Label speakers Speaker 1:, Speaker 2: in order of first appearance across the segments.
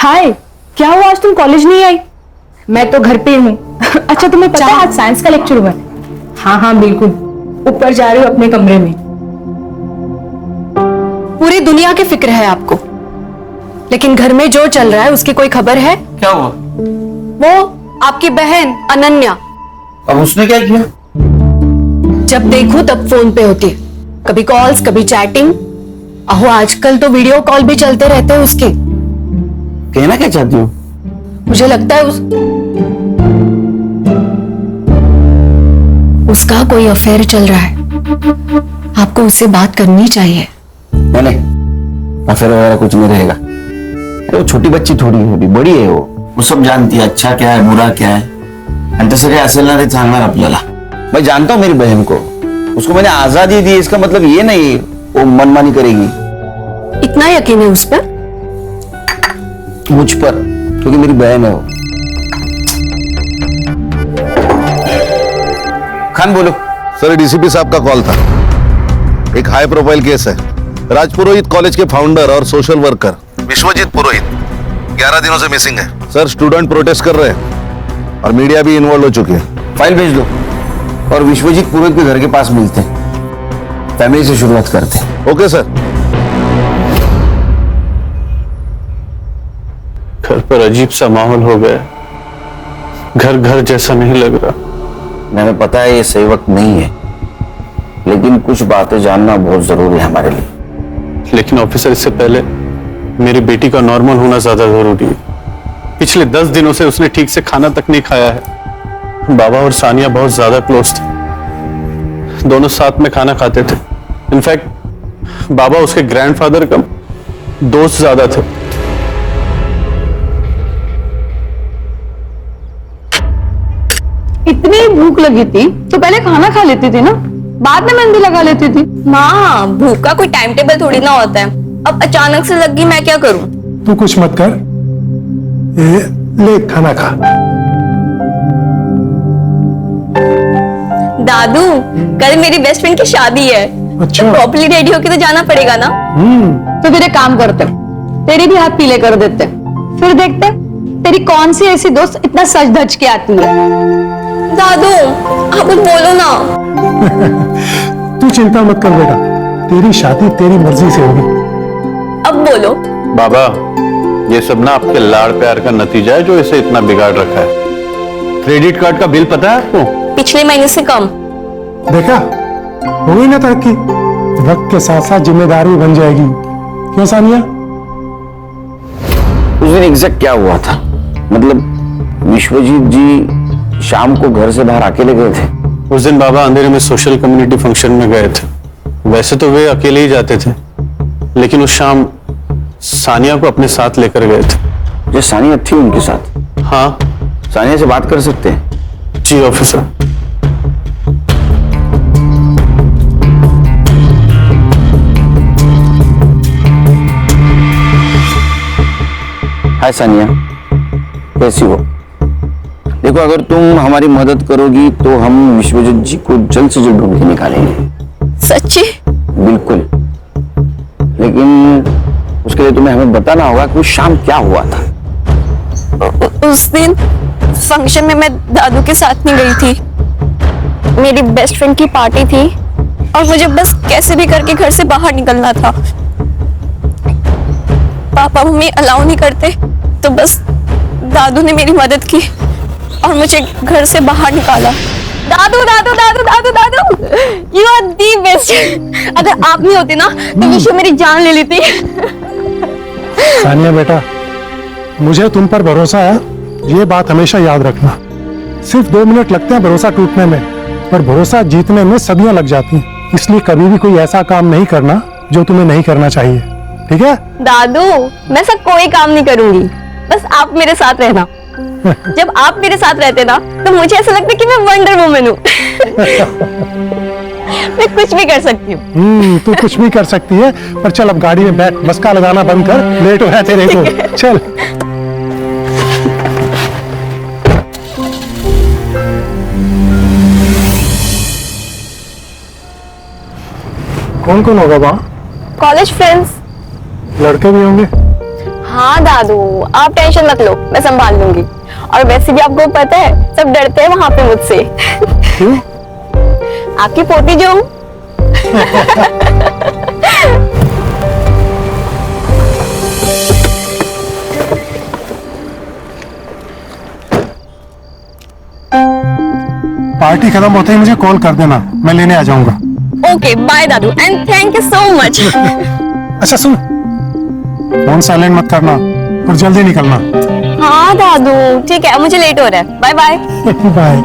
Speaker 1: हाय, क्या हुआ आज तुम कॉलेज नहीं आई? मैं तो घर पे हूँ। अच्छा तुम्हें पता है आज साइंस का लेक्चर हुआ है? हाँ हाँ बिल्कुल, ऊपर जा रही हूँ अपने कमरे में।
Speaker 2: पूरी दुनिया की फिक्र है आपको, लेकिन घर में जो चल रहा है उसकी कोई खबर है?
Speaker 3: क्या हुआ?
Speaker 2: वो आपकी बहन अनन्या,
Speaker 3: अब उसने क्या किया?
Speaker 2: जब देखो तब फोन पे होती है, कभी कॉल्स कभी चैटिंग। अहो आजकल तो वीडियो कॉल भी चलते रहते हैं उसके।
Speaker 3: कहना क्या चाहती हो?
Speaker 2: मुझे लगता है उसका कोई अफेयर चल रहा है। आपको उससे बात करनी चाहिए।
Speaker 3: नहीं, अफेयर वगैरह कुछ नहीं रहेगा। अरे वो छोटी बच्ची थोड़ी है, अभी बड़ी है वो सब जानती है अच्छा क्या है बुरा क्या है। आणि तसं काही असेल ना ते सांगणार आपल्याला। मैं जानता हूँ मेरी बहन को, उसको मैंने आजादी दी, इसका मतलब ये नहीं वो मनमानी करेगी।
Speaker 2: इतना यकीन है उस पर?
Speaker 3: मुझ पर, क्योंकि मेरी बहन है वो। खान बोलो।
Speaker 4: सर, डीसीपी साहब का कॉल था। एक हाई प्रोफाइल केस है। राजपुरोहित कॉलेज के फाउंडर और सोशल वर्कर विश्वजीत पुरोहित 11 दिनों से मिसिंग है। सर, स्टूडेंट प्रोटेस्ट कर रहे हैं और मीडिया भी इन्वॉल्व हो चुकी है।
Speaker 3: फाइल भेज दो और विश्वजीत पुरोहित के घर के पास मिलते हैं। फैमिली से शुरुआत करते हैं।
Speaker 4: Okay sir.
Speaker 5: घर पर अजीब सा माहौल हो गया, घर घर जैसा नहीं लग रहा।
Speaker 3: हमें पता है ये सही वक्त नहीं है, लेकिन कुछ बातें जानना बहुत जरूरी है हमारे लिए।
Speaker 5: लेकिन ऑफिसर, इससे पहले मेरी बेटी का नॉर्मल होना ज्यादा जरूरी है। पिछले 10 दिनों से उसने ठीक से खाना तक नहीं खाया है। बाबा और सानिया बहुत ज्यादा क्लोज थे, दोनों साथ में खाना खाते थे। इनफैक्ट बाबा उसके ग्रैंडफादर का दोस्त ज्यादा थे।
Speaker 1: इतनी भूख लगी थी तो पहले खाना खा लेती थी ना, बाद में मेहंदी लगा लेती थी।
Speaker 6: माँ, भूख का कोई टाइम टेबल थोड़ी ना होता है। अब अचानक से लग गई, मैं क्या करूं?
Speaker 7: तू कुछ मत कर, ये ले खाना खा।
Speaker 6: दादू, कल मेरी बेस्ट फ्रेंड की शादी है।
Speaker 7: अच्छा।
Speaker 6: प्रॉपर्ली रेडी होके तो जाना पड़ेगा ना।
Speaker 1: तो फिर एक काम करते, तेरे भी हाथ पीले कर देते, फिर देखते तेरी कौन सी ऐसी दोस्त इतना सज धज के आती है।
Speaker 6: दादू, आप कुछ बोलो ना।
Speaker 7: तू चिंता मत कर बेटा, तेरी शादी तेरी मर्जी से होगी।
Speaker 6: अब बोलो।
Speaker 5: बाबा, ये सब ना आपके लाड़ प्यार का नतीजा है जो इसे इतना बिगाड़ रखा है। क्रेडिट कार्ड का बिल पता है आपको?
Speaker 6: पिछले महीने से कम।
Speaker 7: देखा, हो गई ना तरक्की। वक्त के साथ साथ जिम्मेदारी बन जाएगी। क्यों सानिया?
Speaker 3: उस दिन एग्जैक्ट क्या हुआ था? मतलब विश्वजीत जी शाम को घर से बाहर अकेले गए थे।
Speaker 5: उस दिन बाबा अंधेरे में सोशल कम्युनिटी फंक्शन में गए थे। वैसे तो वे अकेले ही जाते थे, लेकिन उस शाम सानिया को अपने साथ लेकर गए थे।
Speaker 3: जो सानिया थी उनके साथ?
Speaker 5: हाँ।
Speaker 3: सानिया से बात कर सकते हैं?
Speaker 5: जी ऑफिसर।
Speaker 3: हाय सानिया, कैसी हो? देखो, अगर तुम हमारी मदद करोगी तो हम विश्वजीत जी को जल्द से जल्द ढूंढ के निकालेंगे।
Speaker 6: सच्ची?
Speaker 3: बिल्कुल, लेकिन उसके लिए तुम्हें हमें बताना होगा कि उस शाम क्या हुआ था।
Speaker 6: उस दिन फंक्शन में मैं दादू के साथ नहीं गई थी। मेरी बेस्ट फ्रेंड की पार्टी थी और मुझे बस कैसे भी करके घर से बाहर निकलना था। पापा मम्मी अलाउ नहीं करते, तो बस दादू ने मेरी मदद की और मुझे घर से बाहर निकाला। दादू दादू दादू दादू दादू, यू आर दी बेस्ट। अगर आप नहीं होते ना तो विशु मेरी जान ले लेती।
Speaker 7: सानिया बेटा, मुझे तुम पर भरोसा है, ये बात हमेशा याद रखना। सिर्फ 2 मिनट लगते हैं भरोसा टूटने में, पर भरोसा जीतने में सदियां लग जाती हैं। इसलिए कभी भी कोई ऐसा काम नहीं करना जो तुम्हें नहीं करना चाहिए, ठीक है?
Speaker 6: दादू, मैं सब कोई काम नहीं करूंगी, बस आप मेरे साथ रहना। जब आप मेरे साथ रहते ना तो मुझे ऐसा लगता है कि मैं वंडर वुमन हूँ। मैं कुछ भी कर सकती हूँ।
Speaker 7: तू कुछ भी कर सकती है, पर चल अब गाड़ी में बैठ, बस का लगाना बंद कर, लेट हो रहा है तेरे को। चल। कौन कौन होगा वहाँ?
Speaker 6: College friends.
Speaker 7: लड़के भी होंगे?
Speaker 6: हाँ दादू, आप टेंशन मत लो, मैं संभाल लूंगी। और वैसे भी आपको पता है सब डरते हैं वहां पे मुझसे।
Speaker 7: क्यों?
Speaker 6: आपकी पोती जो हूं।
Speaker 7: पार्टी खत्म होते ही मुझे कॉल कर देना, मैं लेने आ जाऊंगा।
Speaker 6: ओके बाय दादू and thank you so much.
Speaker 7: अच्छा सुन, फोन साइलेंट मत करना और जल्दी निकलना।
Speaker 6: हाँ दादू ठीक है, मुझे लेट हो रहा है, बाय बाय।
Speaker 7: बाय।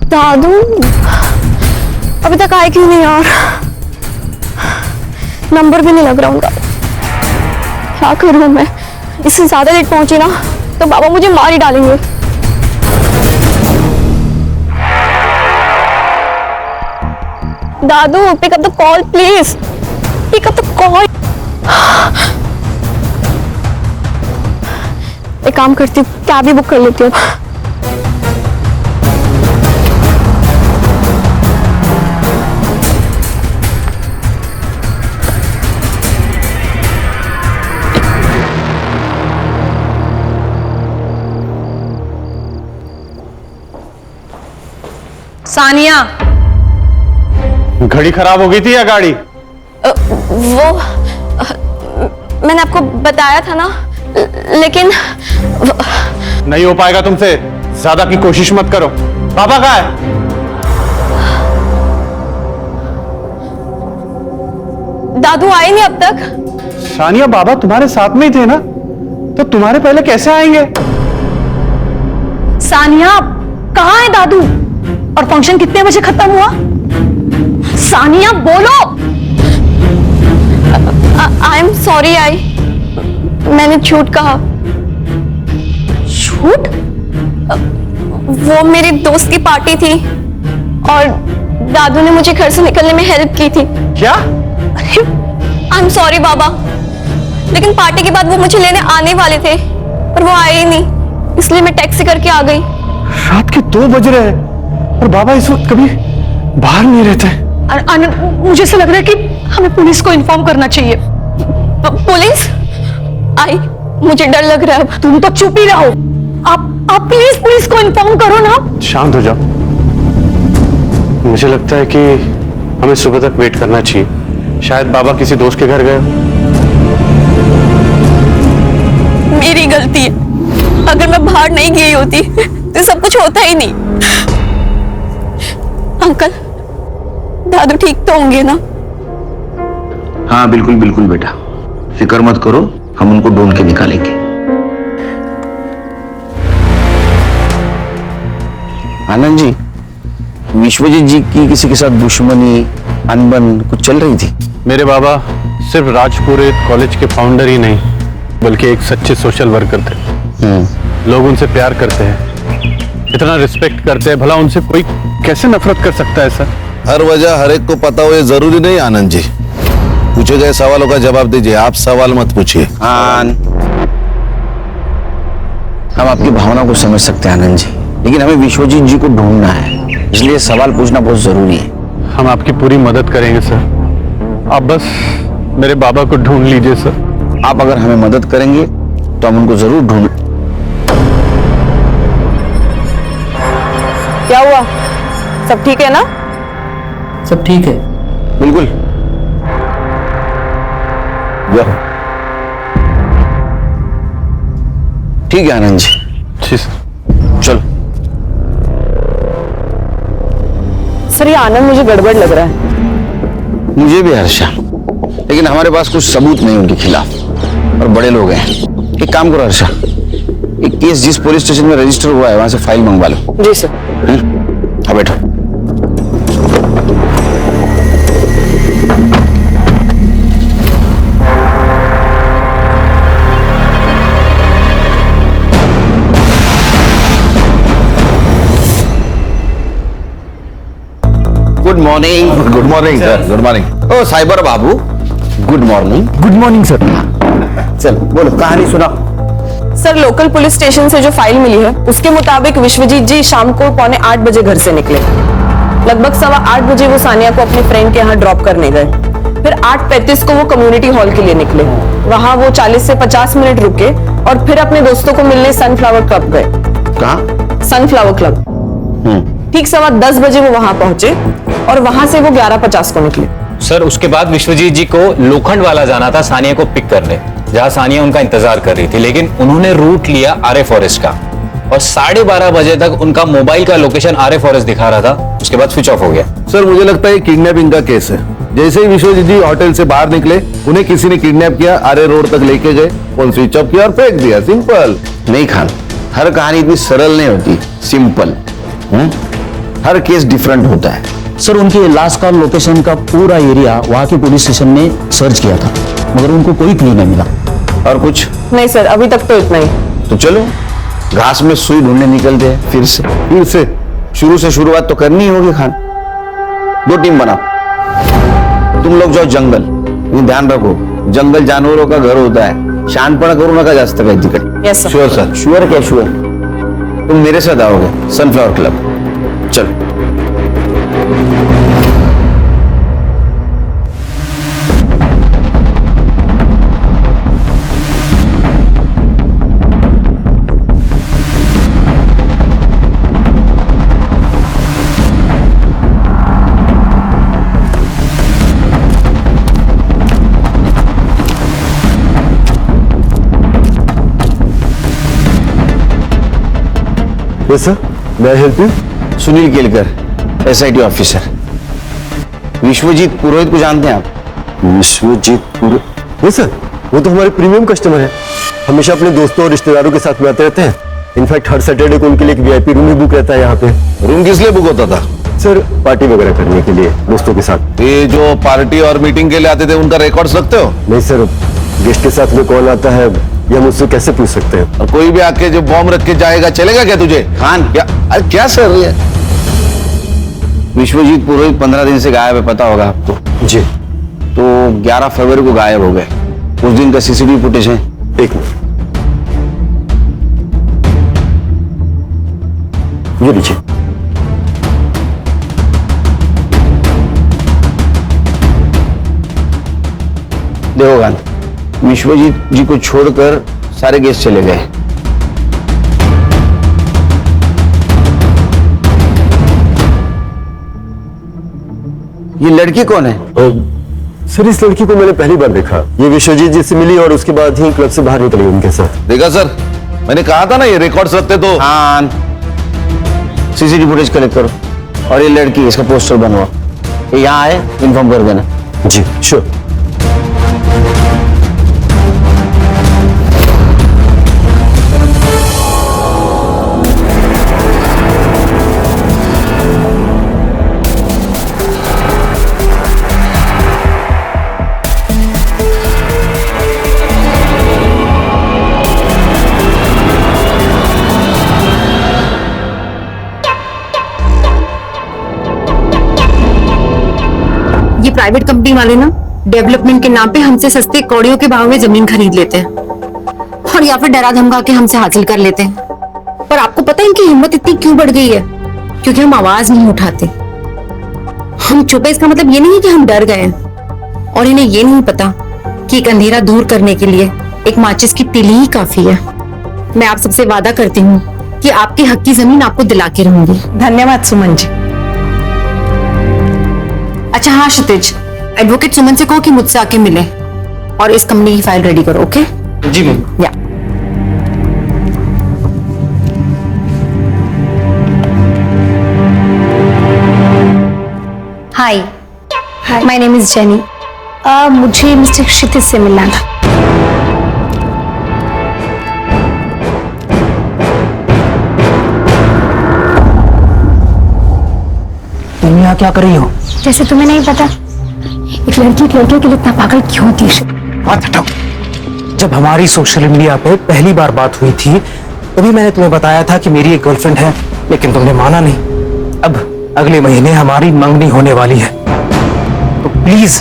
Speaker 6: दादू अभी तक आए क्यों नहीं यार? नंबर भी नहीं लग रहा उनका। क्या करूं मैं? इससे ज्यादा लेट पहुंची ना तो बाबा मुझे मार ही डालेंगे। दादू pick up the call please, pick up the call. एक काम करती हूँ, कैब ही बुक कर लेती हूँ।
Speaker 1: सानिया,
Speaker 5: घड़ी खराब हो गई थी या गाड़ी?
Speaker 6: मैंने आपको बताया था ना, लेकिन
Speaker 5: नहीं हो पाएगा तुमसे, ज्यादा की कोशिश मत करो। पापा कहाँ है?
Speaker 6: दादू आए नहीं अब तक।
Speaker 5: सानिया, बाबा तुम्हारे साथ में ही थे ना, तो तुम्हारे पहले कैसे आएंगे?
Speaker 1: सानिया कहाँ है दादू? और फंक्शन कितने बजे खत्म हुआ? सानिया बोलो।
Speaker 6: आई एम सॉरी, मैंने झूठ कहा।
Speaker 1: झूठ?
Speaker 6: वो मेरे दोस्त की पार्टी थी और दादू ने मुझे घर से निकलने में हेल्प की थी।
Speaker 5: क्या?
Speaker 6: आई एम सॉरी बाबा, लेकिन पार्टी के बाद वो मुझे लेने आने वाले थे पर वो आए ही नहीं, इसलिए मैं टैक्सी करके आ गई।
Speaker 5: रात के 2 बज रहे हैं और बाबा इस वक्त कभी बाहर नहीं रहते।
Speaker 1: मुझे ऐसा लग रहा है कि हमें पुलिस को इन्फॉर्म करना चाहिए।
Speaker 6: पुलिस? आई, मुझे डर लग रहा है अब।
Speaker 1: तुम तो चुप ही रहो। आप प्लीज पुलिस को इन्फॉर्म करो ना।
Speaker 5: शांत हो जाओ। मुझे लगता है कि हमें सुबह तक वेट करना चाहिए, शायद बाबा किसी दोस्त के घर गए।
Speaker 6: मेरी गलती है, अगर मैं बाहर नहीं गई होती तो सब कुछ होता ही नहीं। अंकल, दादू ठीक तो होंगे ना?
Speaker 3: हाँ बिल्कुल बिल्कुल बेटा, फिक्र मत करो, हम उनको ढूंढ के निकालेंगे। आनंद जी, विश्वजीत जी की किसी के साथ दुश्मनी, अनबन कुछ चल रही थी?
Speaker 5: मेरे बाबा सिर्फ राजपुरोहित कॉलेज के फाउंडर ही नहीं, बल्कि एक सच्चे सोशल वर्कर थे। लोग उनसे प्यार करते हैं, इतना रिस्पेक्ट करते हैं, भला उनसे कोई कैसे नफरत कर सकता है सर?
Speaker 4: हर वजह हर एक को पता हो ये जरूरी नहीं आनंद जी। पूछे गए सवालों का जवाब दीजिए, आप सवाल मत पूछिए।
Speaker 3: हम आपकी भावना को समझ सकते हैं आनंद जी, लेकिन हमें विश्वजीत जी को ढूंढना है, इसलिए सवाल पूछना बहुत जरूरी है।
Speaker 5: हम आपकी पूरी मदद करेंगे सर, आप बस मेरे बाबा को ढूंढ लीजिए सर।
Speaker 3: आप अगर हमें मदद करेंगे तो हम उनको जरूर ढूंढ।
Speaker 2: क्या हुआ? सब ठीक है ना?
Speaker 8: सब ठीक है।
Speaker 3: बिल्कुल। ठीक है आनंद जी।
Speaker 5: जी सर।
Speaker 3: चलो।
Speaker 2: सर ये आनंद मुझे गड़बड़ लग रहा है।
Speaker 3: मुझे भी हर्षा, लेकिन हमारे पास कुछ सबूत नहीं उनके खिलाफ और बड़े लोग हैं। एक काम करो हर्षा, एक केस जिस पुलिस स्टेशन में रजिस्टर हुआ है वहां से फाइल मंगवा लो।
Speaker 2: जी सर।
Speaker 3: हाँ बैठो। Morning.
Speaker 4: Good morning sir, good morning.
Speaker 3: ओ साइबर बाबू, good morning.
Speaker 8: Good morning sir.
Speaker 3: चल बोलो, कहानी सुना।
Speaker 2: सर, लोकल पुलिस स्टेशन से जो फाइल मिली है उसके मुताबिक विश्वजीत जी शाम को 7:45 बजे घर से निकले। लगभग 8:15 बजे वो सानिया को अपनी फ्रेंड के यहाँ ड्रॉप करने गए। फिर 8:35 को वो कम्युनिटी हॉल के लिए निकले। वहाँ वो 40 से 50 मिनट रुके और फिर अपने दोस्तों को मिलने सनफ्लावर क्लब गए।
Speaker 3: कहाँ?
Speaker 2: Sunflower club. ठीक 10:15 बजे वो वहां पहुंचे और वहां से वो 11:50 को निकले।
Speaker 9: सर, उसके बाद विश्वजीत जी को लोखंड वाला जाना था सानिया को पिक करने, जहां सानिया उनका इंतजार कर रही थी, लेकिन उन्होंने रूट लिया आर्य फॉरेस्ट का और 12:30 बजे तक उनका मोबाइल का लोकेशन आर्य फॉरेस्ट दिखा रहा था। उसके बाद स्विच ऑफ हो गया।
Speaker 4: सर मुझे लगता है किडनैपिंग का केस है। जैसे ही विश्वजीत जी होटल से बाहर निकले, उन्हें किसी ने किडनैप किया, आर्य रोड तक लेके गए, फोन स्विच ऑफ किया और फेंक दिया। सिंपल।
Speaker 3: नहीं खान, हर कहानी इतनी सरल नहीं होती, सिंपल। हर केस डिफरेंट होता है।
Speaker 8: सर, उनकी लास्ट कॉल लोकेशन का पूरा एरिया वहाँ के पुलिस स्टेशन ने सर्च किया था, मगर उनको कोई क्लू नहीं मिला।
Speaker 3: और कुछ
Speaker 2: नहीं सर, अभी तक तो इतना ही।
Speaker 3: तो चलो घास में सुई ढूंढने निकलते हैं फिर से शुरू से शुरुआत तो करनी होगी खान। 2 टीम बनाओ, तुम लोग जाओ जंगल। ध्यान रखो, जंगल जानवरों का घर होता है, शानपणा करू नका जास्त काही तिकडे।
Speaker 2: Yes sir.
Speaker 3: Sure sir. Sure क्या श्योर? तुम मेरे साथ आओगे सनफ्लावर क्लब। चलो।
Speaker 4: यस सर, मैं help you?
Speaker 3: Sunil Kelkar, SIT officer. Vishwajeet Purohit को जानते हैं आप?
Speaker 10: विश्वजीत पुरोहित? यस सर, वो तो हमारे प्रीमियम कस्टमर है। हमेशा अपने दोस्तों और रिश्तेदारों के साथ में आते रहते हैं। इनफैक्ट हर सैटरडे को उनके लिए एक VIP रूम भी बुक रहता है यहाँ पे।
Speaker 4: रूम किस लिए बुक होता था?
Speaker 10: सर, पार्टी वगैरह करने के लिए दोस्तों के साथ।
Speaker 4: ये जो पार्टी और मीटिंग के लिए आते थे, उनका रिकॉर्ड्स रखते हो?
Speaker 10: नहीं सर, गेस्ट के साथ में कौन आता है ये हम उससे कैसे पूछ सकते हैं?
Speaker 4: और कोई भी आके जो बॉम्ब रख के जाएगा, चलेगा क्या तुझे?
Speaker 3: खान
Speaker 4: क्या? अरे क्या सर ये?
Speaker 3: विश्वजीत पुरोहित 15 दिन से गायब है, पता होगा आपको।
Speaker 10: जी।
Speaker 3: तो 11 फरवरी को गायब हो गए। उस दिन का CCTV फुटेज है।
Speaker 10: एक मिनट, ये लीजिए।
Speaker 3: देखो खान, विश्वजीत जी को छोड़कर सारे गेस्ट चले गए। ये लड़की कौन है?
Speaker 10: सर, इस लड़की को मैंने पहली बार देखा। ये विश्वजीत जी से मिली और उसके बाद ही क्लब से बाहर निकली उनके साथ।
Speaker 4: देखा सर, मैंने कहा था ना ये रिकॉर्ड्स रखते तो।
Speaker 3: खान, CCTV फुटेज कलेक्ट करो और ये लड़की, इसका पोस्टर बनवाओ। ये यहाँ आए, इन्फॉर्म कर देना।
Speaker 10: जी श्योर।
Speaker 2: ये प्राइवेट कंपनी वाले ना डेवलपमेंट के नाम पे हमसे सस्ते कौड़ियों के भाव में जमीन खरीद लेते हैं और या फिर डरा धमका के हमसे हासिल कर लेते हैं। पर आपको पता है इनकी हिम्मत इतनी क्यों बढ़ गई है? क्योंकि हम आवाज नहीं उठाते, हम चुप है। इसका मतलब ये नहीं है कि हम डर गए हैं, और इन्हें ये नहीं पता कि एक अंधेरा दूर करने के लिए एक माचिस की तीली ही काफी है। मैं आप सबसे वादा करती हूँ कि आपके हक की जमीन आपको दिला के रहूंगी।
Speaker 1: धन्यवाद सुमन जी।
Speaker 2: अच्छा हाँ क्षितिज, एडवोकेट सुमन से कहो कि मुझसे आके मिले और इस कंपनी की फाइल रेडी करो। ओके
Speaker 9: जी मैम।
Speaker 2: या
Speaker 11: हाय, माय नेम इज जेनी। मुझे मिस्टर क्षितिज से मिलना था।
Speaker 8: तुम यहाँ क्या कर रही हो?
Speaker 11: जैसे तुम्हें नहीं पता, एक लड़के के लिए इतना पागल क्यों होती है?
Speaker 8: बात हटाओ। जब हमारी सोशल मीडिया पे पहली बार बात हुई थी, तभी मैंने तुम्हें बताया था कि मेरी एक गर्लफ्रेंड है, लेकिन तुमने माना नहीं। अब
Speaker 12: अगले महीने हमारी मंगनी होने वाली है, तो प्लीज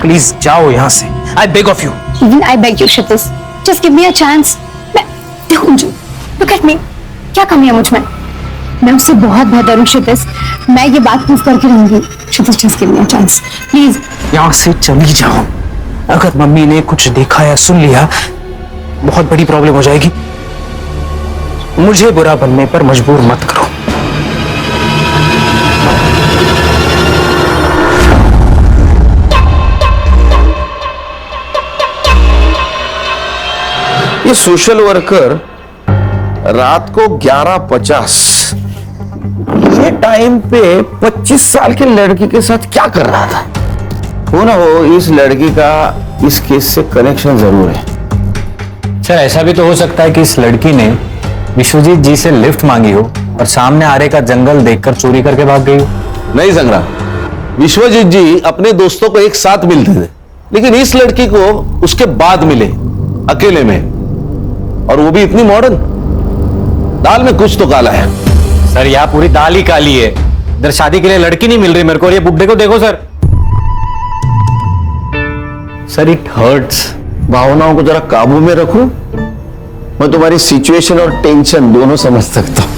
Speaker 12: प्लीज जाओ यहाँ से। I beg of you.
Speaker 11: Even I beg you, Kshitij. Just give me a chance. मैं देखो मुझे, look at me. क्या कमी है मुझ में? मैं उससे बहुत बेहतर हूँ क्षितिज। मैं ये बात प्रूव करके रहूंगी। क्षितिज, just give me a chance, please.
Speaker 12: यहाँ से चली जाओ। अगर मम्मी ने कुछ देखा या सुन लिया, बहुत बड़ी प्रॉब्लम हो जाएगी। मुझे बुरा बनने पर मजबूर मत करो।
Speaker 3: ये सोशल वर्कर रात को 11:50 ये टाइम पे 25 साल के लड़की के साथ क्या कर रहा था? हो ना हो इस लड़की का इस केस से कनेक्शन जरूर है।
Speaker 9: सर ऐसा भी तो हो सकता है कि इस लड़की ने विश्वजीत जी से लिफ्ट मांगी हो और सामने आरे का जंगल देखकर चोरी करके भाग गई हो।
Speaker 4: नहीं संग्राम, विश्वजीत जी अपने दोस्तों को एक साथ मिलते थे, लेकिन इस लड़की को उसके बाद मिले अकेले में, और वो भी इतनी मॉडर्न। दाल में कुछ तो काला है।
Speaker 9: सर यहाँ पूरी दाल ही काली है। इधर शादी के लिए लड़की नहीं मिल रही मेरे को, और ये बुड्ढे को देखो सर।
Speaker 3: Sir it hurts. भावनाओं को जरा काबू में रखो। मैं तुम्हारी सिचुएशन और टेंशन दोनों समझ सकता हूं।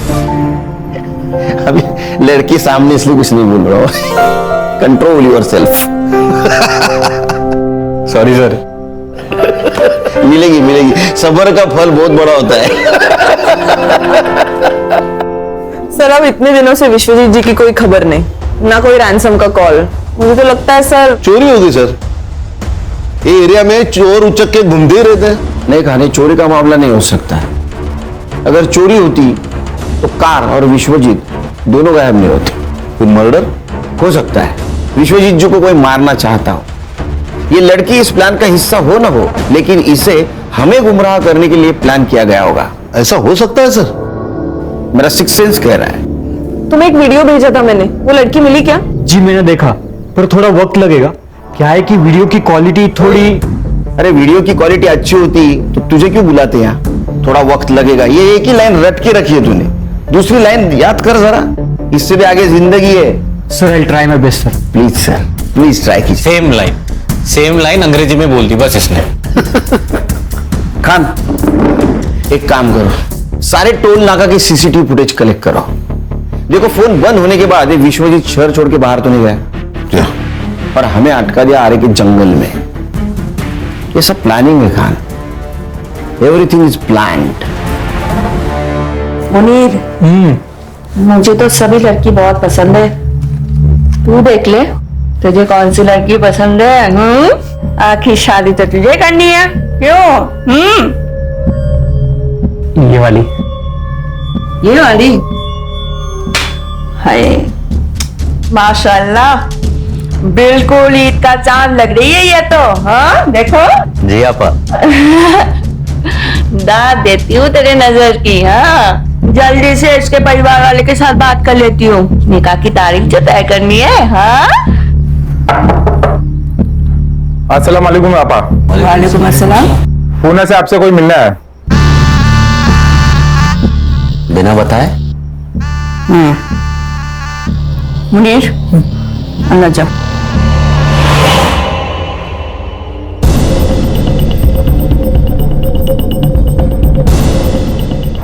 Speaker 3: अभी लड़की सामने इसलिए कुछ नहीं बोल रहा हूं। Control yourself.
Speaker 9: Sorry sir.
Speaker 3: मिलेगी मिलेगी, सब्र का फल बहुत बड़ा होता है।
Speaker 13: सर अब इतने दिनों से विश्वजीत जी की कोई खबर नहीं, ना कोई रैंसम का कॉल। मुझे तो लगता है सर
Speaker 4: चोरी होगी सर। ये एरिया में चोर उचक के घूमते ही रहते हैं।
Speaker 3: नहीं कहानी, चोरी का मामला नहीं हो सकता है। अगर चोरी होती तो कार और विश्वजीत दोनों गायब नहीं होते।
Speaker 4: फिर मर्डर
Speaker 3: हो सकता है विश्वजीत जी को कोई मारना चाहता हो। ये लड़की इस प्लान का हिस्सा हो ना हो, लेकिन इसे हमें गुमराह करने के लिए प्लान किया गया होगा।
Speaker 4: ऐसा हो सकता है सर?
Speaker 3: मेरा सिक्स सेंस कह रहा है।
Speaker 13: तुम्हें एक वीडियो भेजा था मैंने, वो लड़की मिली क्या?
Speaker 12: जी मैंने देखा, पर थोड़ा वक्त लगेगा। क्या है कि वीडियो की क्वालिटी थोड़ी।
Speaker 3: अरे वीडियो की क्वालिटी अच्छी होती तो तुझे क्यों बुलाते यहाँ? थोड़ा वक्त लगेगा। ये एक ही लाइन रट के रखी है तूने, दूसरी लाइन याद कर जरा। इससे भी आगे जिंदगी है।
Speaker 12: Sir I try my best sir.
Speaker 3: Please sir, please try कीजिए।
Speaker 9: सेम लाइन अंग्रेजी में बोलती बस इसने।
Speaker 3: खान एक काम करो, सारे टोल नाका की सीसीटीवी फुटेज कलेक्ट करो। देखो फोन बंद होने के बाद विश्वजीत शहर छोड़ के बाहर तो नहीं गया, और हमें अटका दिया आरे के जंगल में। ये सब प्लानिंग है Khan. Everything is planned.
Speaker 1: Munir, मुझे तो सभी लड़की बहुत पसंद है। तू देख ले तुझे कौन सी लड़की पसंद है। आखिर शादी तो तुझे करनी है, क्यों?
Speaker 12: ये वाली।
Speaker 1: ये वाली? हाय माशाल्लाह, बिल्कुल ईद का चांद लग रही है ये तो। हाँ देखो।
Speaker 9: जी आपा।
Speaker 1: दाद देती हूँ तेरे नजर की। हाँ जल्दी से इसके परिवार वाले के साथ बात कर लेती हूँ, निकाह की तारीख जो तय करनी है। हाँ
Speaker 14: अस्सलाम वालेकुम आपा।
Speaker 1: वालेकुम अस्सलाम।
Speaker 14: पुणे से आपसे कोई मिलना है।
Speaker 3: बिना बताए?
Speaker 1: मुनीर अंदर जाओ।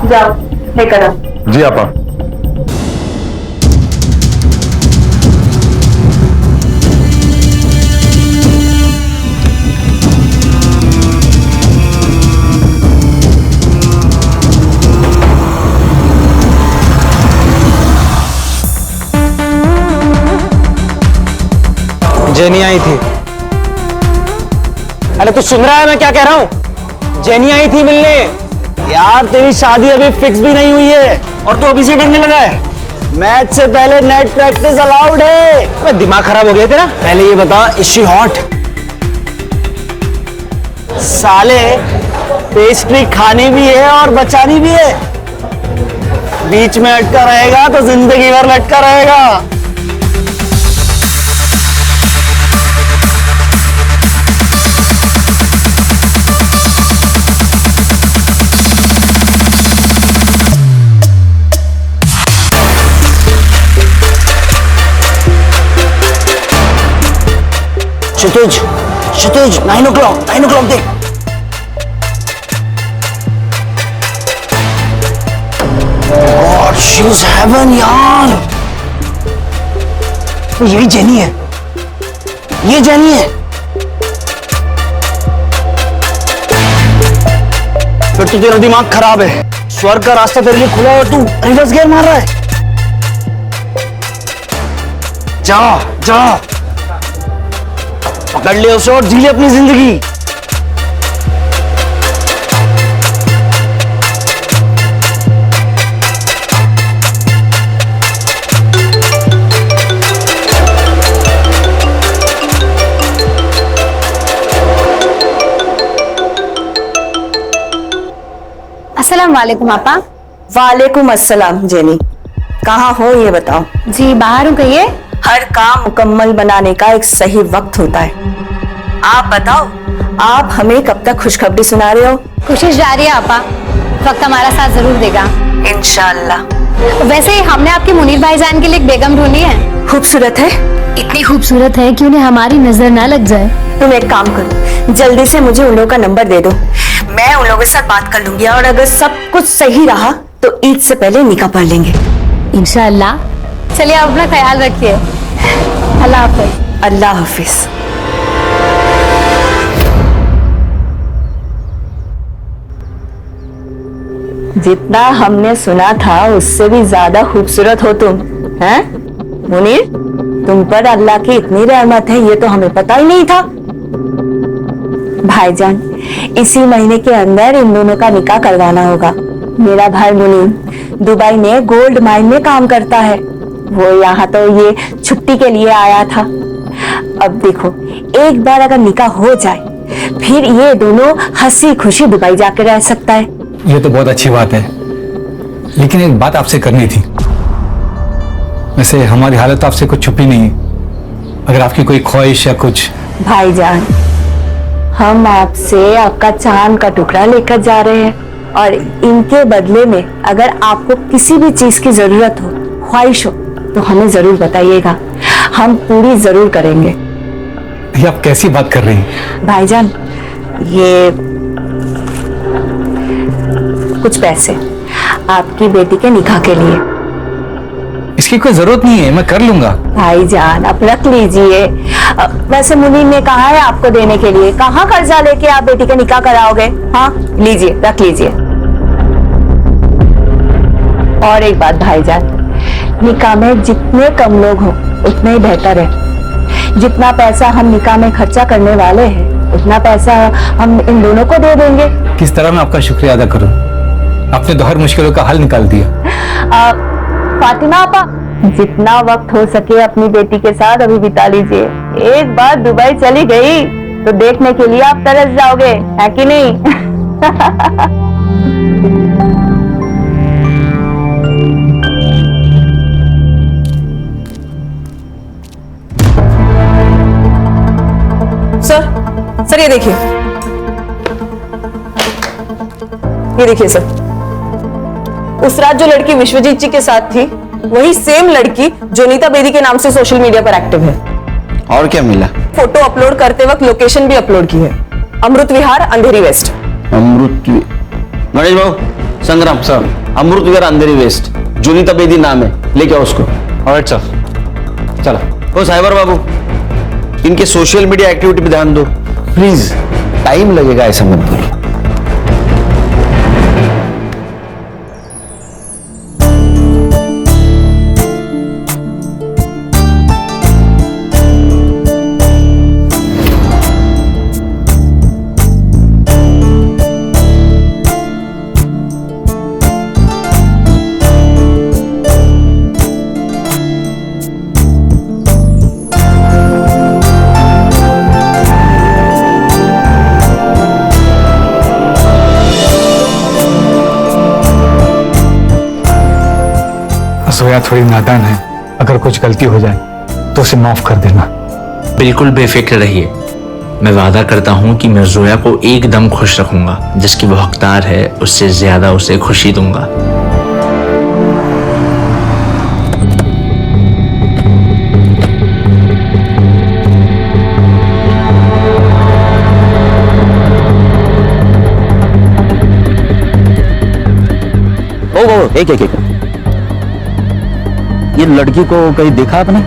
Speaker 1: जाओ लेकर आओ।
Speaker 14: जी आपा।
Speaker 12: जेनी आई थी। अरे तू सुन रहा है मैं क्या कह रहा हूँ? जेनी आई थी मिलने। यार तेरी शादी अभी फिक्स भी नहीं हुई है और तू अभी से डरने लगा है। मैच से पहले नेट प्रैक्टिस अलाउड है। अबे दिमाग खराब हो गया तेरा? पहले ये बता, इज शी हॉट? साले पेस्ट्री खानी भी है और बचानी भी है। बीच में अटका रहेगा तो जिंदगी भर लटका रहेगा। क्षितिज क्षितिज 9 o'clock देख। God, she's heaven यार। तो यही जेनी है, ये जेनी है। फिर तो तेरा दिमाग खराब है। स्वर्ग का रास्ता तेरे लिए खुला और तू रिवर्स गियर मार रहा है। जा जा, पकड़ ले उसे और जी ले अपनी जिंदगी।
Speaker 11: अस्सलाम वालेकुम आपा।
Speaker 1: वालेकुम अस्सलाम जेनी, कहाँ हो ये बताओ।
Speaker 11: जी बाहर हूँ, कहिए।
Speaker 1: हर काम मुकम्मल बनाने का एक सही वक्त होता है। आप बताओ, आप हमें कब तक खुशखबरी सुना रहे हो?
Speaker 11: कोशिश जारी है आपा, वक्त हमारा साथ जरूर देगा
Speaker 1: इंशाल्लाह।
Speaker 11: वैसे हमने आपके मुनीर भाईजान के लिए एक बेगम ढूंढी है।
Speaker 1: खूबसूरत है?
Speaker 11: इतनी खूबसूरत है कि उन्हें हमारी नजर ना लग जाए।
Speaker 1: तुम एक काम करो, जल्दी से मुझे उन लोगों का नंबर दे दो, मैं उन लोगों के साथ बात कर लूंगी और अगर सब कुछ सही रहा तो ईद से पहले निकाह पढ़ लेंगे
Speaker 11: इंशाअल्लाह। चलिए आप अपना ख्याल रखिए। अल्लाह हाफिज।
Speaker 1: अल्लाह हाफिज। जितना हमने सुना था उससे भी ज्यादा खूबसूरत हो तुम, हैं? मुनीर, तुम पर अल्लाह की इतनी रहमत है ये तो हमें पता ही नहीं था। भाईजान, इसी महीने के अंदर इन दोनों का निकाह करवाना होगा। मेरा भाई मुनीर दुबई में गोल्ड माइन में काम करता है, वो यहाँ तो ये छुट्टी के लिए आया था। अब देखो, एक बार अगर निकाह हो जाए फिर ये दोनों हंसी खुशी दुबई जाकर रह सकता है।
Speaker 15: ये तो बहुत अच्छी बात है, लेकिन एक बात आपसे करनी थी। वैसे हमारी हालत आपसे कुछ छुपी नहीं है, अगर आपकी कोई ख्वाहिश या कुछ।
Speaker 1: भाईजान, हम आपसे आपका चांद का टुकड़ा लेकर जा रहे हैं और इनके बदले में अगर आपको किसी भी चीज की जरूरत हो, ख्वाहिश हो, तो हमें जरूर बताइएगा, हम पूरी जरूर करेंगे।
Speaker 15: ये आप कैसी बात कर रही हैं?
Speaker 1: भाईजान, ये कुछ पैसे आपकी बेटी के निकाह के लिए।
Speaker 15: इसकी कोई जरूरत नहीं है, मैं कर लूंगा।
Speaker 1: भाईजान, आप रख लीजिए। वैसे मुनीर ने कहा है आपको देने के लिए, कहाँ कर्जा लेके आप बेटी का निकाह कराओगे? हाँ, लीजिए, रख लीजिए। और एक बात भाईजान, निकाह में जितने कम लोग हो उतने ही बेहतर है। जितना पैसा हम निकाह में खर्चा करने वाले हैं उतना पैसा हम इन दोनों को दे देंगे।
Speaker 15: किस तरह मैं आपका शुक्रिया अदा करूं? आपने तो हर मुश्किलों का हल निकाल दिया।
Speaker 1: फातिमा आपा, जितना वक्त हो सके अपनी बेटी के साथ अभी बिता लीजिए। एक बार दुबई चली गई तो देखने के लिए आप तरस जाओगे, है कि नहीं?
Speaker 13: सर ये देखिए, सर, उस रात जो लड़की विश्वजीत जी के साथ थी वही सेम लड़की जो नीता बेदी के नाम से सोशल मीडिया पर एक्टिव है।
Speaker 3: और क्या मिला?
Speaker 13: फोटो अपलोड करते वक्त लोकेशन भी अपलोड की है, अमृत विहार, अंधेरी वेस्ट।
Speaker 3: गणेश बाबू, संग्राम सर, अमृत विहार अंधेरी वेस्ट, जो नीता बेदी नाम है, लेके आओ उसको।
Speaker 5: Alright sir.
Speaker 3: चलो। ओ साइबर बाबू, इनके सोशल मीडिया एक्टिविटी पे ध्यान दो प्लीज, टाइम लगेगा ऐसा मत बोलो।
Speaker 15: जोया थोड़ी नादान है, अगर कुछ गलती हो जाए तो उसे माफ कर देना।
Speaker 16: बिल्कुल बेफिक्र रहिए, मैं वादा करता हूं कि मैं जोया को एकदम खुश रखूंगा। जिसकी वो हकदार है उससे ज्यादा उसे खुशी दूंगा।
Speaker 8: एक एक एक ये लड़की को कहीं देखा आपने?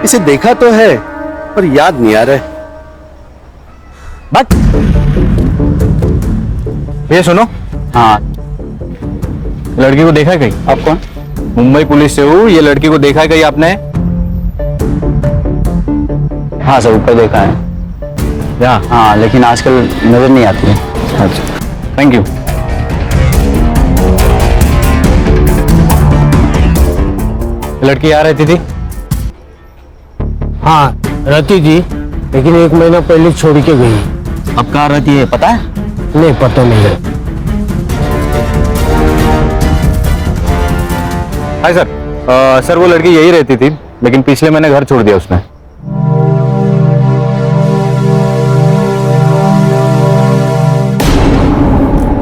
Speaker 10: इसे देखा तो है पर याद नहीं आ रहा है।
Speaker 8: बट
Speaker 5: भैया सुनो। हाँ, लड़की को देखा है कहीं? आप कौन? मुंबई पुलिस से हूँ। ये लड़की को देखा है कहीं आपने? हाँ सर, ऊपर देखा है। हाँ, लेकिन आजकल नजर नहीं आती है। अच्छा, थैंक यू। लड़की आ रहती थी?
Speaker 12: हाँ रहती थी, लेकिन 1 महीना पहले छोड़ के गई।
Speaker 8: अब कहाँ रहती है पता है?
Speaker 12: नहीं पता नहीं है।
Speaker 5: Hi sir. सर वो लड़की यही रहती थी, लेकिन पिछले महीने घर छोड़ दिया उसने।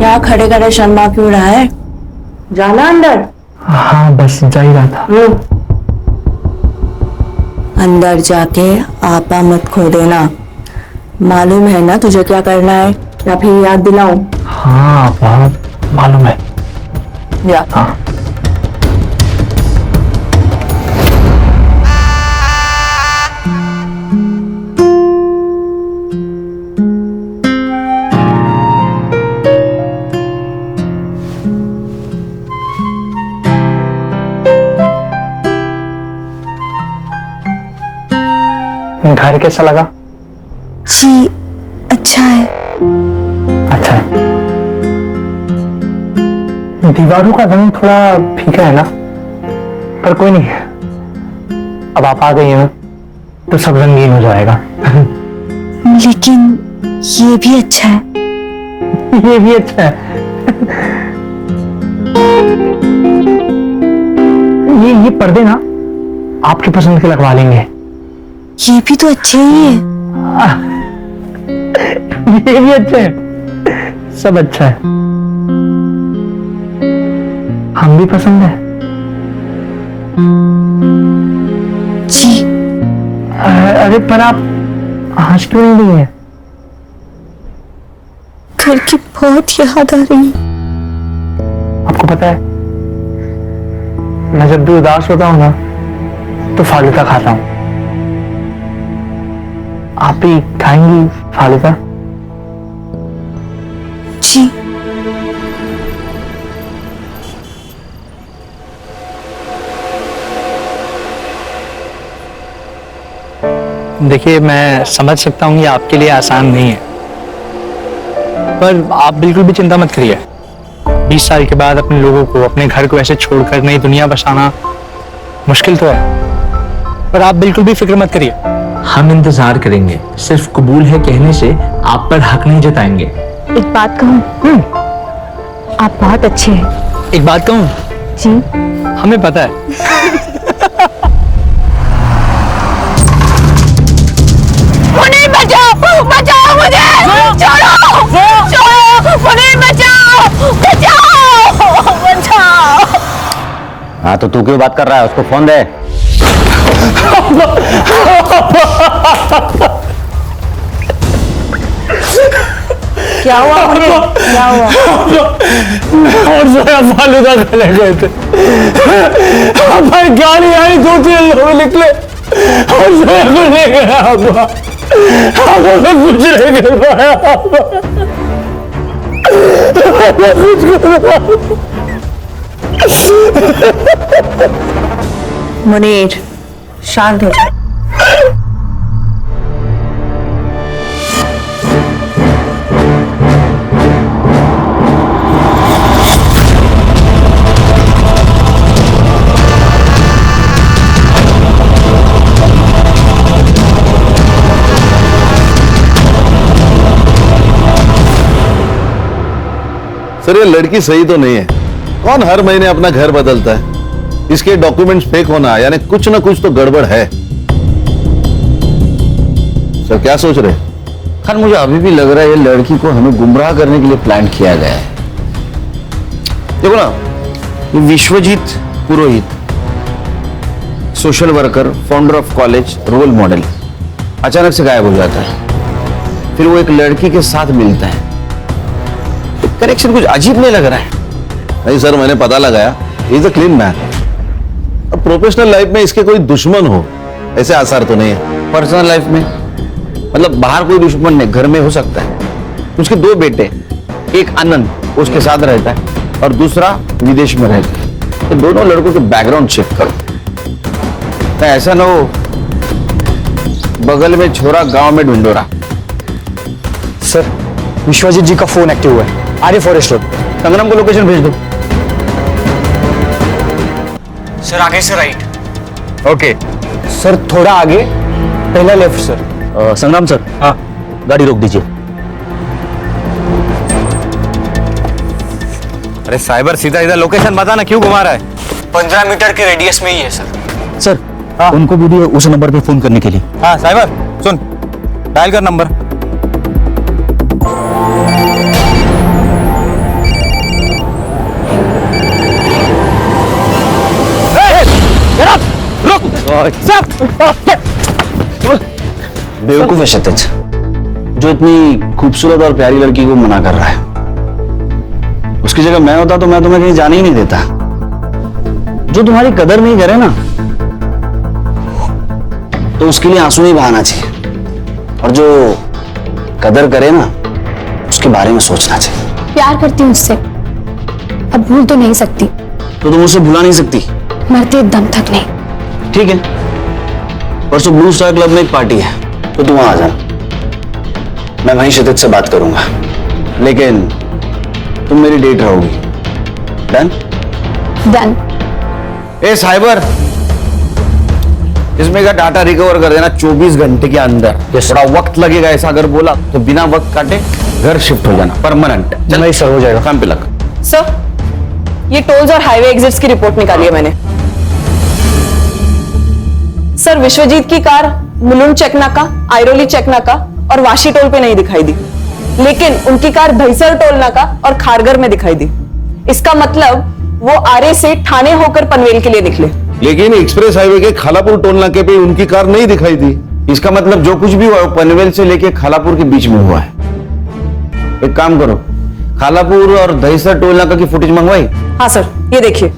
Speaker 1: यहाँ खड़े खड़े शर्मा क्यों रहा है? जाना अंदर।
Speaker 12: हाँ बस जा ही रहा था।
Speaker 1: अंदर जाके आपा मत खो देना। मालूम है ना तुझे क्या करना है, या फिर याद दिलाऊं?
Speaker 12: हाँ बहुत मालूम है।
Speaker 1: या
Speaker 12: हाँ। घर कैसा लगा?
Speaker 11: जी अच्छा है।
Speaker 12: अच्छा है। दीवारों का रंग थोड़ा फीका है ना, पर कोई नहीं, अब आप आ गई हैं ना तो सब रंगीन हो जाएगा।
Speaker 11: लेकिन ये भी अच्छा है।
Speaker 12: ये भी अच्छा है। ये पर्दे ना आपकी पसंद के लगवा लेंगे।
Speaker 11: ये भी तो अच्छे ही है।
Speaker 12: ये भी अच्छा है, सब अच्छा है। हम भी पसंद है
Speaker 11: जी।
Speaker 12: अरे पर आप हंस क्यों नहीं रही हैं?
Speaker 11: घर की बहुत याद आ रही है।
Speaker 12: आपको पता है, मैं जब भी उदास होता हूँ ना तो फालूदा खाता हूँ। आप भी खाएंगी फालूदा?
Speaker 11: जी।
Speaker 12: देखिए मैं समझ सकता हूँ ये आपके लिए आसान नहीं है, पर आप बिल्कुल भी चिंता मत करिए। 20 साल के बाद अपने लोगों को, अपने घर को ऐसे छोड़कर नई दुनिया बसाना मुश्किल तो है, पर आप बिल्कुल भी फिक्र मत करिए।
Speaker 16: हम इंतजार करेंगे, सिर्फ कबूल है कहने से आप पर हक नहीं जताएंगे।
Speaker 11: एक बात कहूँ, आप बहुत अच्छे हैं।
Speaker 12: एक बात कहूँ?
Speaker 11: जी।
Speaker 12: हमें पता है।
Speaker 6: मुनीर बचाओ, बचाओ मुझे, छोड़ो, छोड़ो, मुनीर बचाओ, बचाओ, बचाओ।
Speaker 8: हाँ तो तू क्यों बात कर रहा है? उसको फोन दे।
Speaker 1: क्या हुआ मुझे? क्या हुआ?
Speaker 12: और जोया फालूदा खाने गए थे। भाई गाड़ी आई, 2-3 लोग निकले और जोया को ले गया। कुछ नहीं कर पाया।
Speaker 1: मुनीर शांत हो जा।
Speaker 4: सर ये लड़की सही तो नहीं है। कौन हर महीने अपना घर बदलता है? इसके डॉक्यूमेंट्स फेक होना यानी कुछ ना कुछ तो गड़बड़ है। सर क्या सोच रहे?
Speaker 8: खैर मुझे अभी भी लग रहा है ये लड़की को हमें गुमराह करने के लिए प्लान किया गया है। देखो ना, ये Vishwajeet Purohit, social worker, founder of college, role model, अचानक से गायब हो जाता है। फिर वो एक लड़की के साथ मिलता है। कनेक्शन कुछ अजीब नहीं लग रहा है?
Speaker 4: नहीं सर, मैंने पता लगाया, इज अ क्लीन मैन। अब प्रोफेशनल लाइफ में इसके कोई दुश्मन हो ऐसे आसार तो नहीं है।
Speaker 8: पर्सनल लाइफ में मतलब बाहर कोई दुश्मन नहीं, घर में हो सकता है। उसके 2 बेटे, एक आनंद उसके साथ रहता है और दूसरा विदेश में रहता है। तो दोनों लड़कों के बैकग्राउंड चेक करो, तो ऐसा ना हो बगल में छोरा गांव में ढूंढोरा।
Speaker 12: सर, विश्वजीत जी का फोन एक्टिव हुआ है, आर्य फॉरेस्ट रोड।
Speaker 8: संग्राम को लोकेशन भेज दो।
Speaker 12: सर आगे से राइट।
Speaker 8: ओके
Speaker 12: सर थोड़ा आगे, पहला लेफ्ट सर।
Speaker 8: संग्राम सर, हाँ गाड़ी रोक दीजिए।
Speaker 15: अरे साइबर, सीधा सीधा लोकेशन बता ना, क्यों घुमा रहा है?
Speaker 12: 15 मीटर के रेडियस में ही है सर।
Speaker 8: सर हाँ, उनको भी दिए उस नंबर पे फोन करने के लिए।
Speaker 15: हाँ साइबर सुन, डायल कर नंबर।
Speaker 8: बेवकूफ है क्षितिज, जो इतनी खूबसूरत और प्यारी लड़की को मना कर रहा है। उसकी जगह मैं होता तो मैं तुम्हें कहीं जाने ही नहीं देता। जो तुम्हारी कदर नहीं करे ना, तो उसके लिए आंसू नहीं बहाना चाहिए, और जो कदर करे ना, उसके बारे में सोचना चाहिए।
Speaker 11: प्यार करती हूँ उससे, अब भूल तो नहीं सकती।
Speaker 8: तो तुम उसे भुला नहीं सकती?
Speaker 11: मरते दम तक नहीं।
Speaker 8: ठीक है, परसों ब्लू स्टार क्लब में एक पार्टी है, तो तुम वहां आ जाना। मैं वहीं क्षितिज से बात करूंगा, लेकिन तुम मेरी डेट रहोगी। डन?
Speaker 11: डन।
Speaker 8: ए साइबर, इसमें का डाटा रिकवर कर देना 24 घंटे के अंदर। थोड़ा वक्त लगेगा, ऐसा अगर बोला तो बिना वक्त काटे घर शिफ्ट हो जाना, परमानेंट।
Speaker 12: नहीं सर, हो जाएगा।
Speaker 8: काम पे लग।
Speaker 13: सर, ये टोल्स और हाईवे एग्जिट्स की रिपोर्ट निकाली है मैंने। सर, विश्वजीत की कार मुलुंड चेक नाका, आयरोली चेक नाका और वाशी टोल पे नहीं दिखाई दी, लेकिन उनकी कार दहिसर टोल नाका और खारगर में दिखाई दी। इसका मतलब वो आरे से ठाणे होकर पनवेल के लिए निकले।
Speaker 4: लेकिन एक्सप्रेस हाईवे के खालापुर टोल नाके पे उनकी कार नहीं दिखाई दी।
Speaker 8: इसका मतलब जो कुछ भी हुआ है, पनवेल से लेके खालापुर के बीच में हुआ है। एक काम करो, खालापुर और दहिसर टोल नाका की फुटेज मंगवाई?
Speaker 13: हाँ सर, ये देखिए।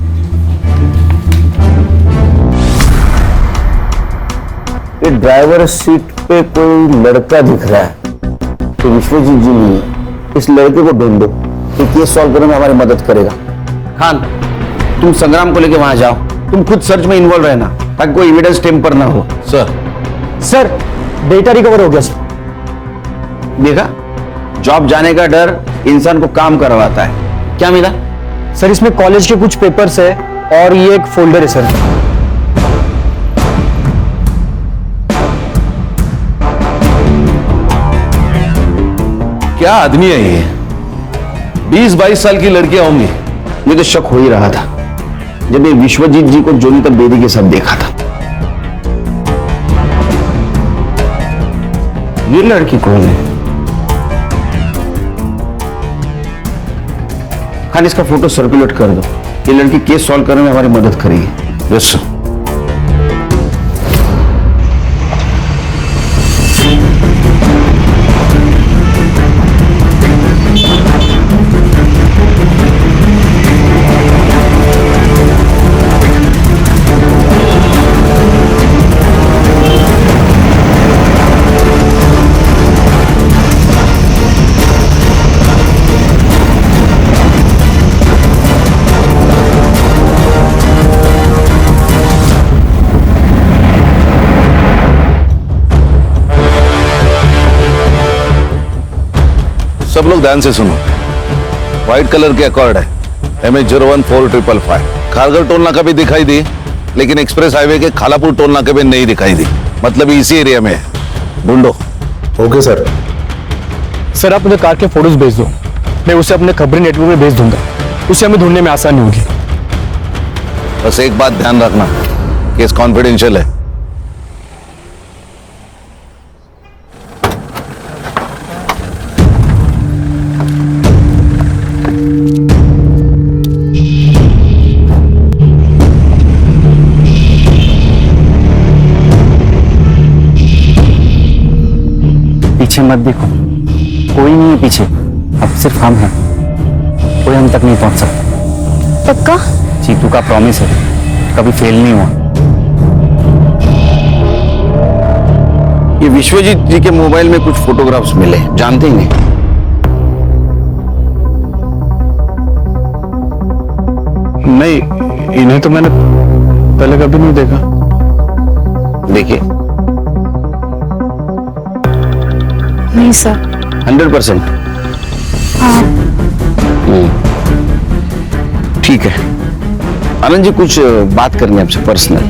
Speaker 8: ये ड्राइवर सीट पे कोई लड़का दिख रहा है, तो विश्वजीत जी नहीं है। इस लड़के को ढूंढो, ये केस सॉल्व करने में हमारी मदद करेगा। खान, तुम संग्राम को लेके वहां जाओ, तुम खुद सर्च में इन्वॉल्व रहना, ताकि कोई एविडेंस टेम्पर ना हो।
Speaker 12: सर डेटा रिकवर हो गया सर।
Speaker 8: देखा, जॉब जाने का डर इंसान को काम करवाता है। क्या मिला?
Speaker 12: सर इसमें कॉलेज के कुछ पेपर्स है और ये एक फोल्डर है सर।
Speaker 4: क्या आदमी है ये? 20-22 साल की लड़कियां होंगी।
Speaker 8: मुझे शक हो ही रहा था जब ये विश्वजीत जी को जोनीता बेदी के साथ देखा था। ये लड़की कौन है? खान, इसका फोटो सर्कुलेट कर दो। ये लड़की केस सॉल्व करने में हमारी मदद करेगी।
Speaker 4: Yes sir. सब लोग ध्यान से सुनो। व्हाइट कलर के अकॉर्ड है, MH014555। खारगर टोल नाका भी दिखाई दी, लेकिन एक्सप्रेस हाईवे के खालापुर टोल नाके पे नहीं दिखाई दी। मतलब इसी एरिया में है। ढूंढो।
Speaker 10: Okay sir.
Speaker 12: सर आप मुझे कार के फोटोज भेज दो, मैं उसे अपने खबरी नेटवर्क में भेज दूंगा। उसे हमें ढूंढने में आसानी होगी।
Speaker 4: बस एक बात ध्यान रखना, केस कॉन्फिडेंशियल है।
Speaker 12: पीछे मत देखो, कोई नहीं है पीछे, अब सिर्फ हम हैं। कोई हम तक नहीं पहुंच सकता।
Speaker 6: पक्का?
Speaker 9: चीतू का प्रॉमिस है, कभी फेल नहीं हुआ।
Speaker 3: ये विश्वजीत जी के मोबाइल में कुछ फोटोग्राफ्स मिले, जानते ही नहीं।
Speaker 5: नहीं, इन्हें तो मैंने पहले कभी नहीं देखा।
Speaker 3: देखिए,
Speaker 6: नहीं सर।
Speaker 3: 100%। ठीक है आनंद जी, कुछ बात करनी है आपसे पर्सनल।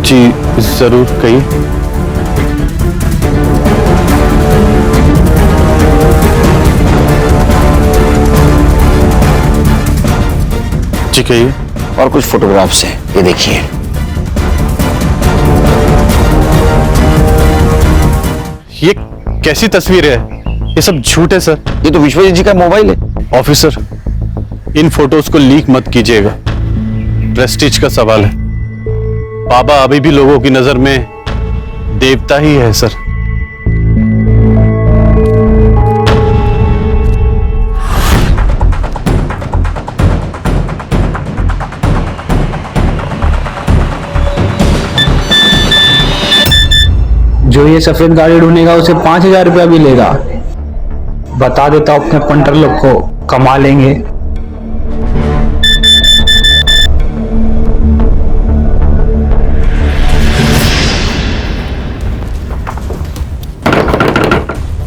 Speaker 5: जी जरूर, कहिए। जी कहिए।
Speaker 3: और कुछ फोटोग्राफ्स हैं, ये देखिए।
Speaker 5: ये कैसी तस्वीर है? ये सब झूठ है सर।
Speaker 3: ये तो विश्वजीत जी का मोबाइल है।
Speaker 5: ऑफिसर, इन फोटोज को लीक मत कीजिएगा, प्रेस्टीज का सवाल है। बाबा अभी भी लोगों की नजर में देवता ही है सर।
Speaker 15: जो ये सफेद गाड़ी ढूंढेगा उसे 5,000 रुपया भी लेगा। बता देता हूं अपने पंटर लोग को, कमा लेंगे।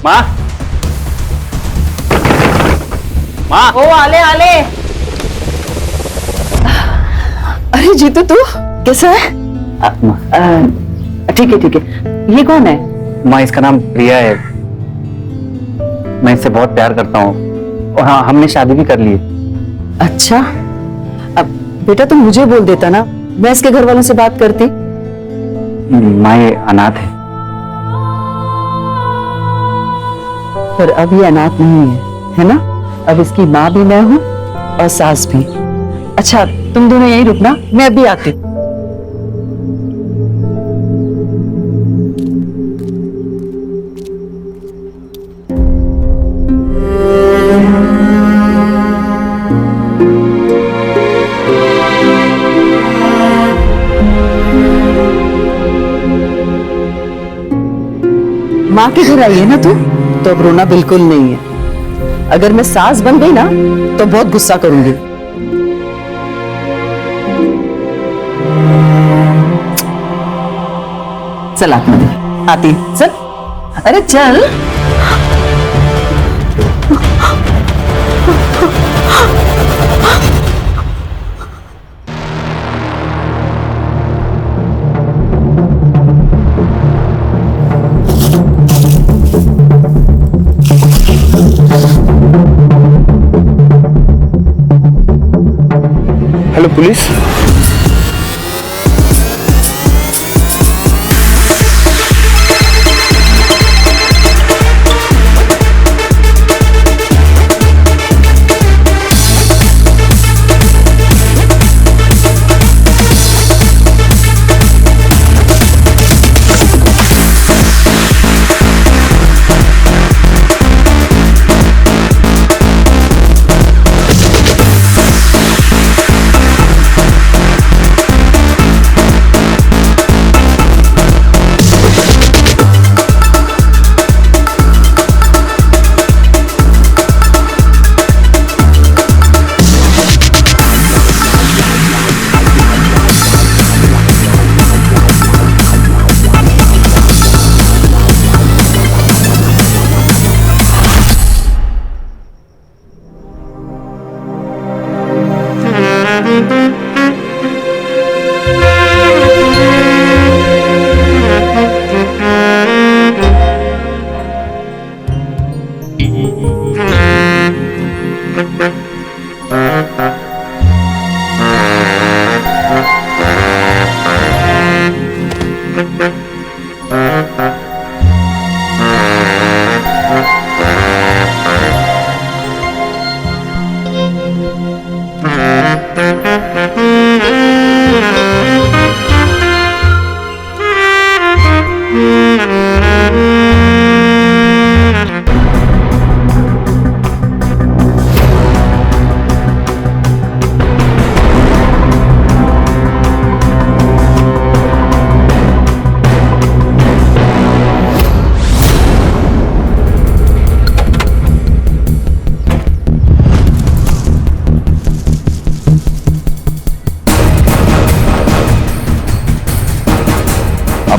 Speaker 9: माँ, माँ।
Speaker 13: ओ आले आले। अरे जीतू, तू कैसा है?
Speaker 1: ठीक है ठीक है। ये कौन है?
Speaker 9: माँ, इसका नाम प्रिया है। मैं इससे बहुत प्यार करता हूँ और हाँ, हमने शादी भी कर ली है।
Speaker 13: अच्छा, अब बेटा तुम मुझे बोल देता ना, मैं इसके घर वालों से बात करती।
Speaker 9: माँ, ये अनाथ है।
Speaker 13: पर अब ये अनाथ नहीं है ना? अब इसकी माँ भी मैं हूँ और सास भी। अच्छा, तुम दोनों यहीं रुकना, मैं अभी आती हूँ। माँ के घर आई है ना तू, तो अब रोना बिल्कुल नहीं है। अगर मैं सास बन गई ना तो बहुत गुस्सा करूंगी। चल आती, चल। अरे चल।
Speaker 5: Hello police.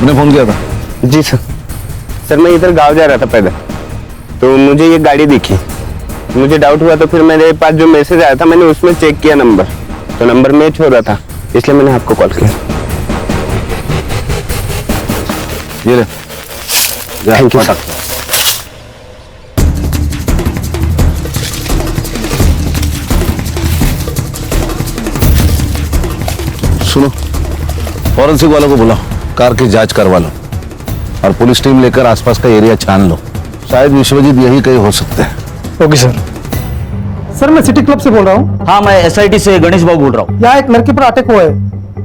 Speaker 4: आपने फोन किया था?
Speaker 8: जी सर। सर मैं इधर गांव जा रहा था पैदल, तो मुझे ये गाड़ी दिखी, मुझे डाउट हुआ, तो फिर मेरे पास जो मैसेज आया था मैंने उसमें चेक किया नंबर, तो नंबर मैच हो रहा था, इसलिए मैंने आपको कॉल किया।
Speaker 4: ये ले।
Speaker 8: Thank you.
Speaker 4: सुनो, फॉरेंसिक वालों को बुलाओ, कार की जांच करवा लो और पुलिस टीम लेकर आसपास का एरिया छान लो। शायद विश्वजीत यही कहीं हो सकते हैं।
Speaker 7: Okay sir. सर मैं सिटी क्लब से बोल रहा हूँ।
Speaker 12: हाँ, मैं एसआईटी से गणेश बाबू बोल रहा हूँ।
Speaker 7: यहाँ एक लड़की पर अटैक हुआ है,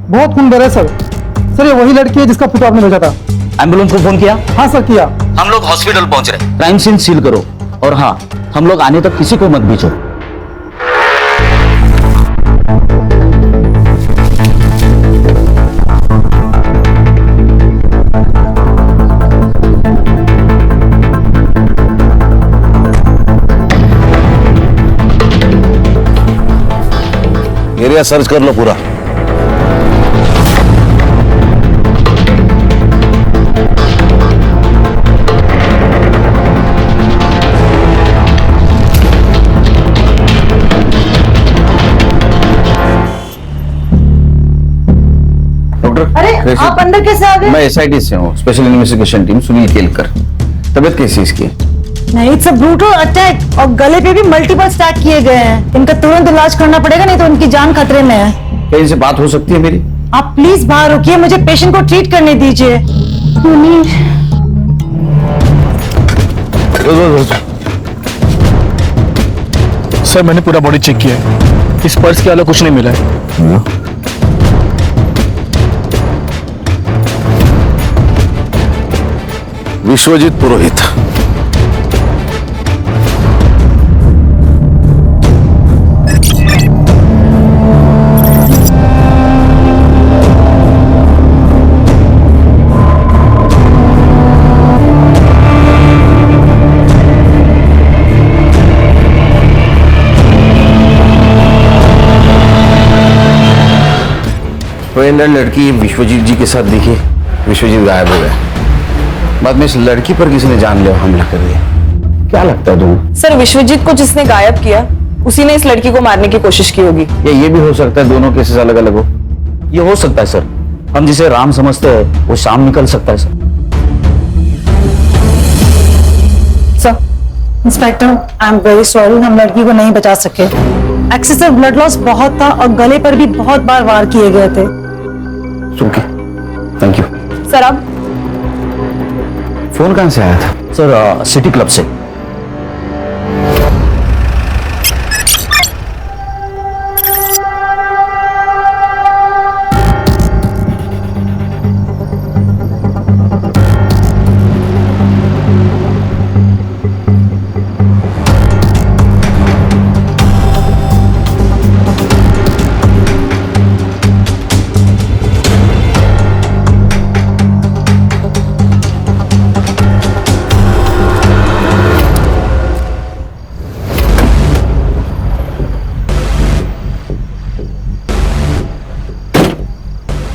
Speaker 7: बहुत खून बह रहा है सर। सर ये वही लड़की है जिसका फोटो आपने भेजा था।
Speaker 12: एम्बुलेंस को फोन किया?
Speaker 7: हाँ सर किया।
Speaker 12: हम लोग हॉस्पिटल पहुंच रहे हैं। क्राइम सीन सील करो, और हाँ, हम लोग आने तक किसी को मत भेजो।
Speaker 4: एरिया सर्च कर लो पूरा।
Speaker 8: डॉक्टर,
Speaker 13: आप अंदर कैसे आ गए?
Speaker 8: मैं एसआईटी से हूँ, special investigation team, Sunil Kelkar. तबीयत कैसी इसकी?
Speaker 13: नहीं, इट्स अ ब्रूटल अटैक और गले पे भी मल्टीपल स्टैक किए गए हैं। इनका तुरंत इलाज करना पड़ेगा, नहीं तो उनकी जान खतरे में है।
Speaker 8: क्या इनसे बात हो सकती है मेरी?
Speaker 13: आप प्लीज बाहर रुकिए, मुझे पेशेंट को ट्रीट करने दीजिए।
Speaker 7: सर मैंने पूरा बॉडी चेक किया है, इस पर्स के अलावा कुछ नहीं मिला है।
Speaker 4: विश्वजीत पुरोहित।
Speaker 8: लड़की विश्वजीत जी के साथ दिखी, विश्वजीत गायब हो गया। बाद में इस लड़की पर किसी ने जानलेवा हमला कर दिया। क्या लगता है तुम्हें?
Speaker 13: सर विश्वजीत को जिसने गायब किया उसी ने इस लड़की को मारने की कोशिश की होगी।
Speaker 8: या ये भी हो सकता है दोनों केसेस अलग अलग हो?
Speaker 12: ये हो सकता है सर, हम जिसे राम समझते हैं वो शाम निकल सकता है sir.
Speaker 13: Sir inspector, I am very sorry, हम लड़की को नहीं बचा सके। एक्सेसिव ब्लड लॉस बहुत था और गले पर भी बहुत बार वार किए गए थे।
Speaker 8: Okay, thank you.
Speaker 13: सर अब
Speaker 8: फोन कहां से आया था?
Speaker 12: सर सिटी क्लब से।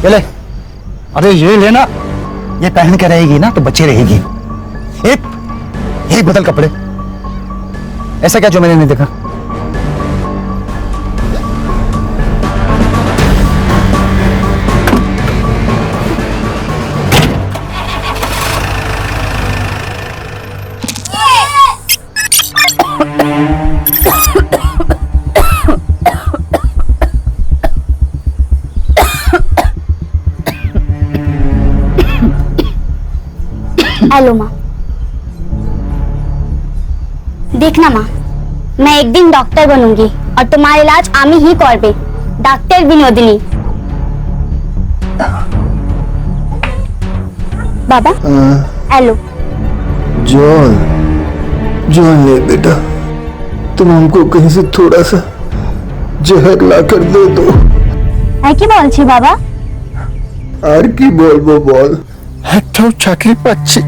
Speaker 15: ये ले। अरे ये लेना, ये पहन के रहेगी ना तो बची रहेगी। एक बदल कपड़े, ऐसा क्या जो मैंने नहीं देखा?
Speaker 11: हेलो माँ, देखना माँ, मैं एक दिन डॉक्टर बनूंगी और तुम्हारा इलाज आमी ही करबे, डॉक्टर विनोदिनी। बाबा हेलो।
Speaker 10: जॉन, जॉन ले बेटा, तुम हमको कहीं से थोड़ा सा जहर ला कर दे दो।
Speaker 11: है কি বলছি বাবা?
Speaker 10: আর কি বলবো বল, একটাও চাকরি পাচ্ছি,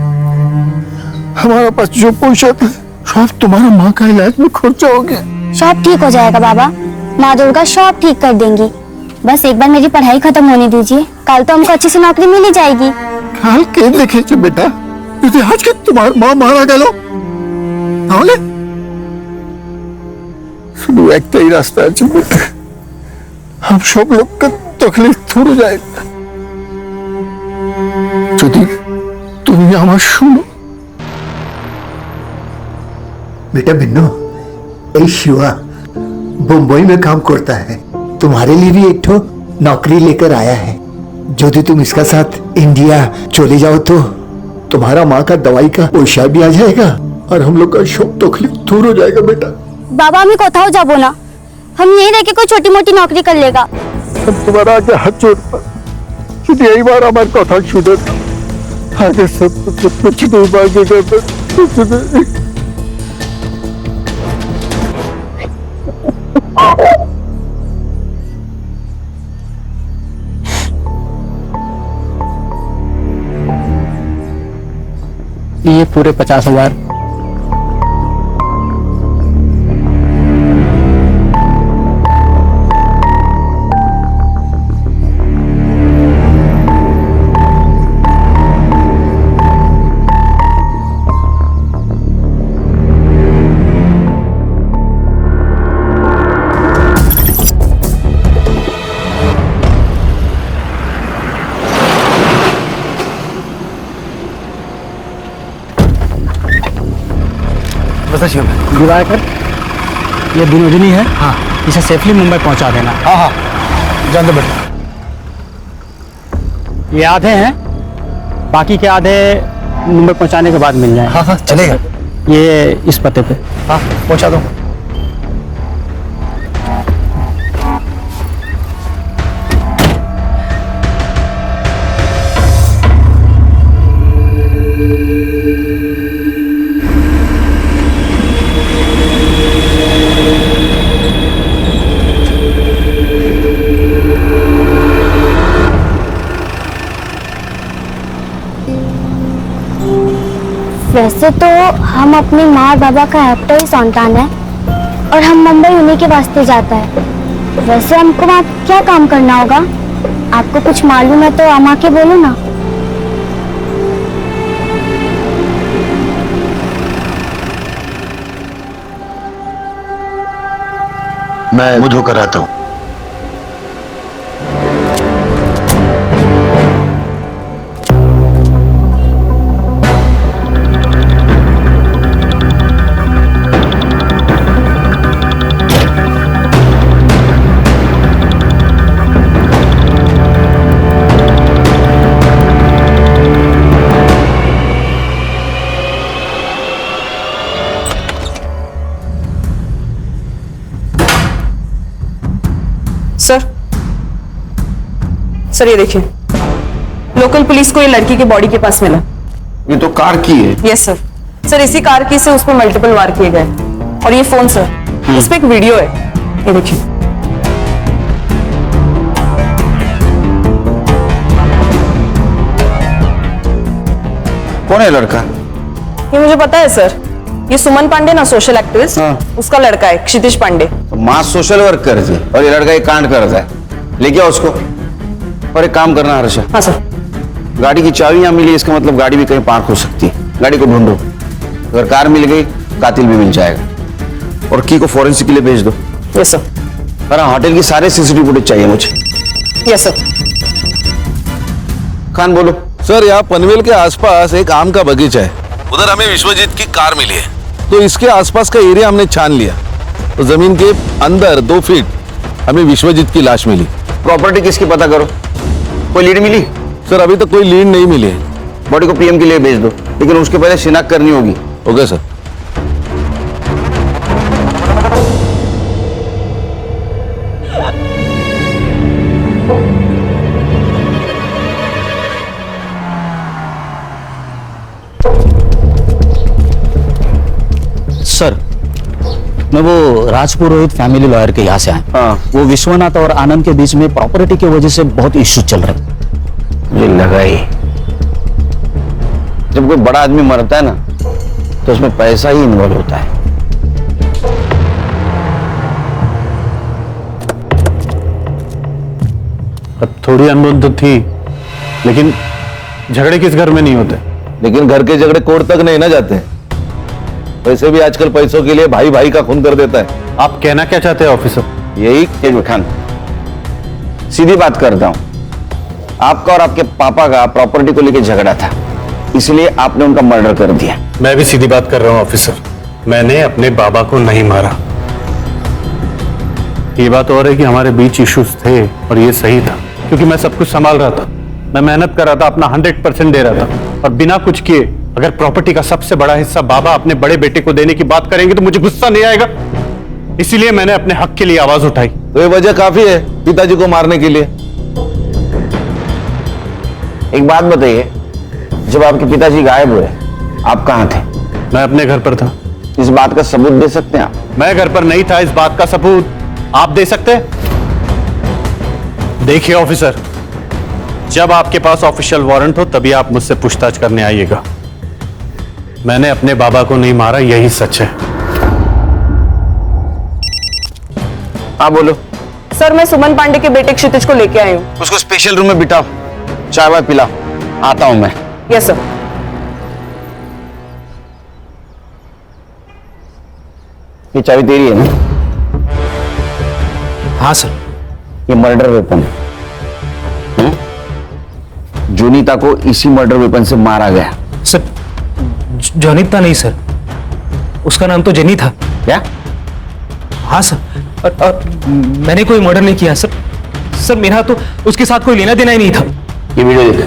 Speaker 10: हमारा पास जो पैसा था सब तुम्हारा माँ का इलाज में खर्चा हो गया।
Speaker 11: सब ठीक हो जाएगा बाबा, माँ दुर्गा सब ठीक कर देंगी। बस एक बार मेरी पढ़ाई खत्म होने दीजिए, कल तो हमको अच्छी सी नौकरी मिल ही जाएगी।
Speaker 7: हाल के देखे छे बेटा तुझे आज के तुम्हार मां मारा गेलो তাহলে শুধু একটাই রাস্তা আছে বেটা हम सब लोग का तकलीफ थोड़ा जाएगा যদি তুমি আমার শুনো
Speaker 17: बेटा बिन्नू ए शिवा मुंबई में काम करता है तुम्हारे लिए भी एक ठो नौकरी लेकर आया है यदि तुम इसका साथ इंडिया चले जाओ तो तुम्हारा माँ का दवाई का पैसा भी आ जाएगा और हम लोग का सब तकलीफ दूर हो जाएगा बेटा
Speaker 11: बाबा हमें कोথাও যাবো না हम यहीं रह के कोई छोटी मोटी नौकरी कर लेगा
Speaker 7: हम तुम्हारा आगे हाथ जोड़ता शुद्ध यही बार हमारे कथा सुने आगे सब कुछ नहीं मांगेगा
Speaker 12: ये पूरे 50,000।
Speaker 18: दिवाकर ये विनोदिनी है हाँ इसे सेफली मुंबई पहुंचा देना हाँ हाँ जान दो बेटा ये आधे हैं बाकी के आधे मुंबई पहुंचाने के बाद मिल जाए हाँ हाँ चलेगा ये इस पते पे हाँ पहुंचा दो
Speaker 11: वैसे तो हम अपनी माँ और बाबा का एकटा ही संतान है और हम मुंबई उन्हीं के वास्ते जाता है वैसे हमको वहाँ क्या काम करना होगा आपको कुछ मालूम है तो अम्मा के बोलो ना
Speaker 4: मैं मुझे कराता हूँ
Speaker 13: सर ये देखिए लोकल पुलिस को ये लड़की की बॉडी के पास मिला
Speaker 3: ये तो कार की है
Speaker 13: यस सर सर इसी कार की से उस पर मल्टीपल वार किए गए और ये फोन सर उस पर एक वीडियो है ये देखिए
Speaker 3: कौन है लड़का
Speaker 13: ये मुझे पता है सर ये सुमन पांडे ना सोशल एक्टिविस्ट उसका लड़का है क्षितिज पांडे
Speaker 3: तो माँ सोशल वर्क करती है और ये लड़का एक कांड करता है लेके आओ उसको और एक काम करना हर्षा
Speaker 13: हाँ सर
Speaker 3: गाड़ी की चाबी यहाँ मिली इसका मतलब गाड़ी भी कहीं पार्क हो सकती है गाड़ी को ढूंढो अगर कार मिल गई कातिल भी मिल जाएगा और की को फॉरेंसिक के लिए भेज दो
Speaker 13: यस सर
Speaker 3: और होटल की सारे सीसीटीवी फुटेज चाहिए मुझे
Speaker 13: यस सर
Speaker 3: खान बोलो
Speaker 4: सर यहाँ पनवेल के आसपास एक आम का बगीचा है उधर हमें विश्वजीत की कार मिली है तो इसके आसपास का एरिया हमने छान लिया तो जमीन के अंदर 2 फीट हमें विश्वजीत की लाश मिली
Speaker 3: प्रॉपर्टी किसकी पता करो कोई लीड मिली
Speaker 4: सर अभी तक कोई लीड नहीं मिली है
Speaker 3: बॉडी को पीएम के लिए भेज दो लेकिन उसके पहले शिनाख्त करनी होगी
Speaker 4: ओके सर
Speaker 18: सर मैं वो राजपुरोहित फैमिली लॉयर के यहाँ से आया वो विश्वनाथ और आनंद के बीच में प्रॉपर्टी की वजह से बहुत इश्यू चल रहे
Speaker 3: मुझे लगा ही जब कोई बड़ा आदमी मरता है ना तो उसमें पैसा ही इन्वॉल्व होता है
Speaker 5: अब थोड़ी अनबन तो थी लेकिन झगड़े किस घर में नहीं होते?
Speaker 4: लेकिन घर के झगड़े कोर्ट तक नहीं ना जाते। वैसे भी आजकल पैसों के लिए भाई भाई का खून कर देता है।
Speaker 5: आप कहना क्या चाहते हैं ऑफिसर?
Speaker 8: यही खान, सीधी बात करता हूं, आपका और आपके पापा का प्रॉपर्टी को लेकर झगड़ा था, इसलिए आपने उनका मर्डर कर दिया।
Speaker 5: मैं भी सीधी बात कर रहा हूं ऑफिसर, मैंने अपने बाबा को नहीं मारा। ये बात और है कि हमारे बीच इश्यूज थे और ये सही था, क्योंकि मैं सब कुछ संभाल रहा था, मैं मेहनत कर रहा था, अपना 100% दे रहा था, और बिना कुछ किए अगर प्रॉपर्टी का सबसे बड़ा हिस्सा बाबा अपने बड़े बेटे को देने की बात करेंगे तो मुझे गुस्सा नहीं आएगा। इसीलिए मैंने अपने हक के लिए आवाज उठाई।
Speaker 4: तो ये वजह काफी है पिताजी को मारने के लिए।
Speaker 8: एक बात बताइए, जब आपके पिताजी गायब हुए आप कहां थे?
Speaker 5: मैं अपने घर पर था।
Speaker 8: इस बात का सबूत दे सकते हैं आप?
Speaker 5: मैं घर पर नहीं था, इस बात का सबूत आप दे सकते हैं? देखिए ऑफिसर, जब आपके पास ऑफिशियल वारंट हो तभी आप मुझसे पूछताछ करने आइएगा। मैंने अपने बाबा को नहीं मारा, यही सच है।
Speaker 8: हाँ बोलो।
Speaker 13: सर मैं सुमन पांडे के बेटे क्षितिज को लेके आई हूँ।
Speaker 8: उसको स्पेशल रूम में बिठाओ, चाय वाय पिलाओ, आता हूं मैं।
Speaker 13: Yes sir.
Speaker 8: ये चाबी तेरी है ना?
Speaker 16: हाँ सर।
Speaker 8: ये मर्डर वेपन है। जोनीता को इसी मर्डर वेपन से मारा गया।
Speaker 16: सर जोनीता नहीं सर, उसका नाम तो जेनी था।
Speaker 8: क्या?
Speaker 16: हाँ सर, और मैंने कोई मर्डर नहीं किया सर। सर मेरा तो उसके साथ कोई लेना देना ही नहीं था।
Speaker 8: ये वीडियो देख,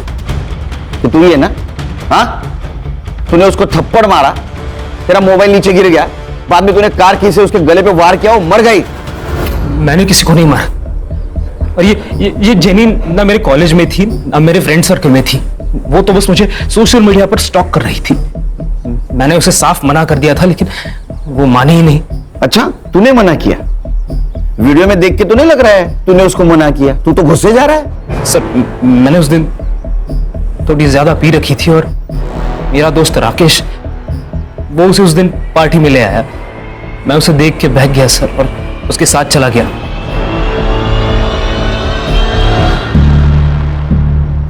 Speaker 8: तो तू ही है ना? हाँ, तूने उसको थप्पड़ मारा, तेरा मोबाइल नीचे गिर गया, बाद में तूने कार की से उसके गले पे वार किया, वो मर गई।
Speaker 16: मैंने किसी को नहीं मारा, और ये जेनी ना मेरे कॉलेज में थी ना मेरे फ्रेंड सर्कल में थी। वो तो बस मुझे सोशल मीडिया पर स्टॉक कर रही थी। मैंने उसे साफ मना कर दिया था, लेकिन वो मानी ही नहीं।
Speaker 8: अच्छा, तूने मना किया? वीडियो में देख के तो नहीं लग रहा है तूने उसको मना किया, तू तो गुस्से जा रहा है।
Speaker 16: सर मैंने उस दिन थोड़ी ज्यादा पी रखी थी, और मेरा दोस्त राकेश वो उसे उस दिन पार्टी में ले आया। मैं उसे देख के बहक गया सर, और उसके साथ चला गया।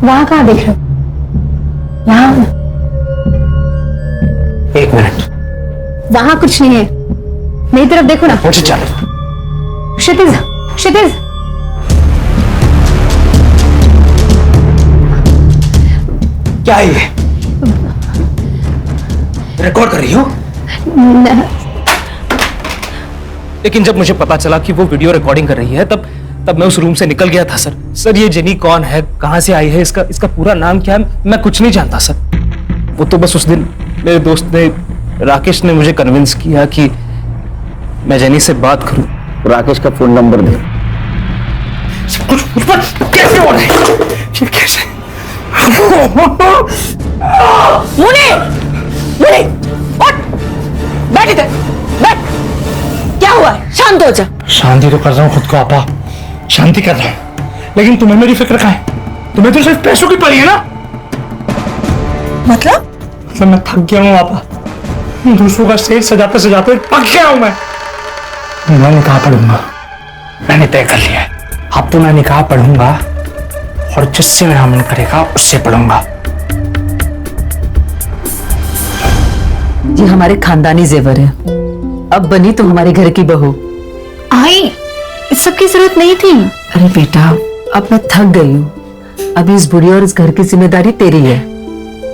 Speaker 11: वहां कहाँ देख रहे हो? यहाँ।
Speaker 16: एक मिनट।
Speaker 11: वहां कुछ नहीं है, मेरी तरफ देखो ना।
Speaker 16: मुझे चल।
Speaker 11: क्षितिज, क्षितिज।
Speaker 16: क्या है ये? रिकॉर्ड कर रही हो? लेकिन जब मुझे पता चला कि वो वीडियो रिकॉर्डिंग कर रही है, तब मैं उस रूम से निकल गया था सर। सर ये जेनी कौन है, कहां से आई है, इसका पूरा नाम क्या है, मैं कुछ नहीं जानता सर। वो तो बस उस दिन मेरे दोस्त ने, राकेश ने मुझे कन्विंस किया कि मैं जेनी से बात करूं।
Speaker 8: राकेश का फोन नंबर दे।
Speaker 16: कैसे हो रहा है? कैसे?
Speaker 13: मुनी, मुनी, उठ, बैठ इधर, बैठ। क्या हुआ है? शांत हो जा।
Speaker 7: शांति तो कर रहा हूँ खुद को आपा, शांति कर रहा हूँ, लेकिन तुम्हें मेरी फिक्र कहाँ है? तुम्हें तो सिर्फ पैसों की पड़ी है ना।
Speaker 13: मतलब
Speaker 7: मैं थक गया हूँ आपा, दूसरों का स्टेज सजाते सजाते पक गया हूँ मैं निकाह पढ़ूंगा, मैंने तय कर लिया है। अब तो मैं निकाह पढ़ूंगा, और जिससे मेरा मन करेगा उससे पढ़ूंगा।
Speaker 2: ये हमारे खानदानी जेवर है, अब बनी तो हमारे घर की बहू।
Speaker 11: आई, इस सब की जरूरत नहीं थी।
Speaker 2: अरे बेटा, अब मैं थक गई हूँ। अब इस बुढ़ी और इस घर की जिम्मेदारी तेरी है।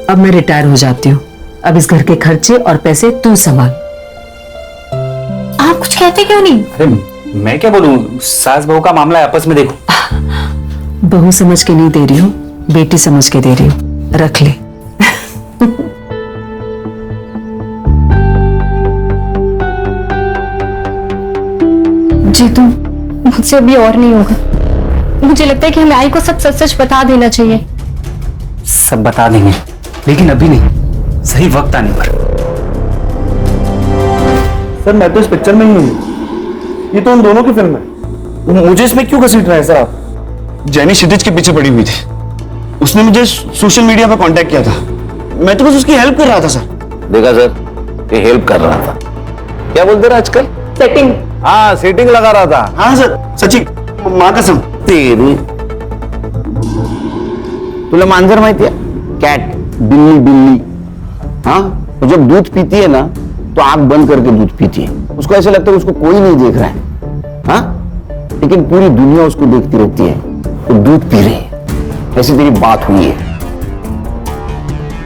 Speaker 2: अब मैं रिटायर हो जाती हूँ। अब इस घर के खर्चे और पैसे तू संभाल।
Speaker 11: आप कुछ कहते क्यों नहीं?
Speaker 15: अरे मैं क्या बोलूं, सास बहू का मामला है, आपस में देखो।
Speaker 2: बहू समझ के नहीं दे रही हूँ, बेटी समझ के दे रही हूँ, रख ले।
Speaker 11: जीतू, मुझसे अभी और नहीं होगा। मुझे लगता है कि हमें आई को सब सच सच बता देना चाहिए।
Speaker 15: सब बता देंगे, लेकिन अभी नहीं, सही वक्त आने पर।
Speaker 12: सर मैं तो इस पिक्चर में ही हूँ, ये तो उन दोनों की फिल्म है। मुझे इसमें क्यों घसीट रहे हैं सर आप?
Speaker 8: जेनी क्षितिज के पीछे पड़ी हुई थी, उसने मुझे सोशल मीडिया पर कांटेक्ट किया था, मैं तो बस उसकी हेल्प कर रहा था सर।
Speaker 4: देखा सर, ये हेल्प कर रहा था। क्या बोलते रहे आजकल?
Speaker 13: सेटिंग।
Speaker 4: हाँ, सेटिंग लगा रहा था।
Speaker 8: हाँ सर, सच्ची माँ कसम। तेरी तुला मांजर माहिती आहे? कैट, बिल्ली बिल्ली। हाँ, तो जब दूध पीती है ना तो आंख बंद करके दूध पीती है। उसको ऐसा लगता है उसको कोई नहीं देख रहा है। हाँ, लेकिन पूरी दुनिया उसको देखती रहती है तो दूध पी रही है। ऐसी तेरी बात हुई है।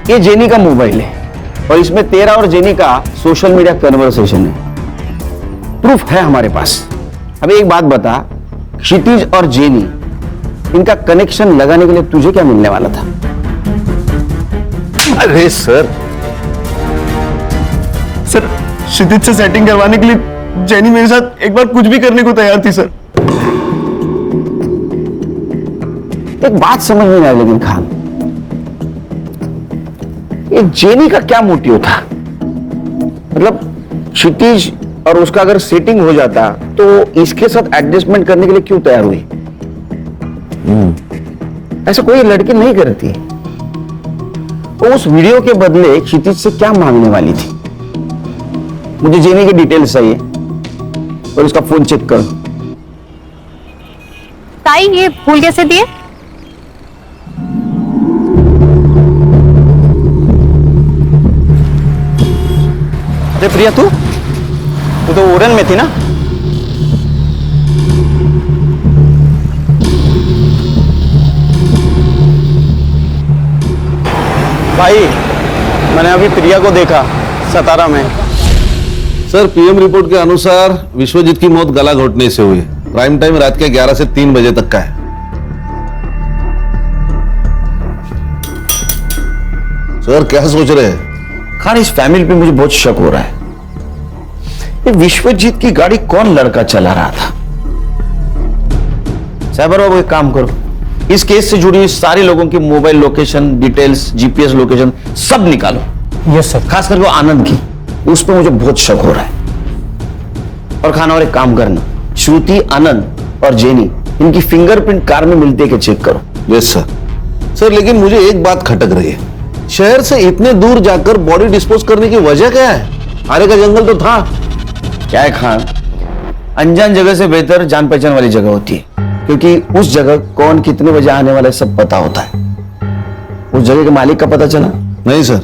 Speaker 8: ये जेनी का मोबाइल है और इसमें तेरा और जेनी का सोशल मीडिया कन्वर्सेशन है। प्रूफ है हमारे पास। अब एक बात बता, क्षितिज और जेनी, इनका कनेक्शन लगाने के लिए तुझे क्या मिलने वाला था?
Speaker 10: अरे सर क्षितिज से सेटिंग करवाने के लिए जेनी मेरे साथ एक बार कुछ भी करने को तैयार थी सर।
Speaker 8: एक बात समझ में नहीं आई लेकिन खान, ये जेनी का क्या मोटिव था? मतलब क्षितिज और उसका अगर सेटिंग हो जाता तो इसके साथ एडजस्टमेंट करने के लिए क्यों तैयार हुई? ऐसा कोई लड़की नहीं करती। तो उस वीडियो के बदले क्षितिज से क्या मांगने वाली थी? मुझे जेनी की डिटेल्स चाहिए और उसका फोन चेक करो।
Speaker 11: ताई ये फूल कैसे दिए?
Speaker 12: अरे प्रिया, तू तो उड़न में थी ना? भाई, मैंने अभी प्रिया को देखा सतारा में।
Speaker 4: सर, पीएम रिपोर्ट के अनुसार विश्वजीत की मौत गला घोटने से हुई है। प्राइम टाइम रात के 11 से 3 बजे तक का है। सर, क्या सोच रहे हैं?
Speaker 8: खान, इस फैमिली पे मुझे बहुत शक हो रहा है। ये विश्वजीत की गाड़ी कौन लड़का चला रहा था? साइबर बाबू, एक काम करो, इस केस से जुड़ी सारे लोगों की mobile location details, GPS location सब निकालो।
Speaker 16: Yes sir.
Speaker 8: खास करके आनंद की, उस पर मुझे बहुत शक हो रहा है। और खाना, और एक काम करना, श्रुति, आनंद और जेनी, इनकी फिंगरप्रिंट कार में मिलते हैं कि चेक करो।
Speaker 4: Yes sir. सर, लेकिन मुझे एक बात खटक रही है। शहर से इतने दूर जाकर बॉडी डिस्पोज करने की वजह क्या है? आरे का जंगल तो था।
Speaker 8: क्या है खान, अनजान जगह से बेहतर जान पहचान वाली जगह होती है, क्योंकि उस जगह कौन कितने बजे आने वाला है सब पता होता है। उस जगह के मालिक का पता चला?
Speaker 4: नहीं सर,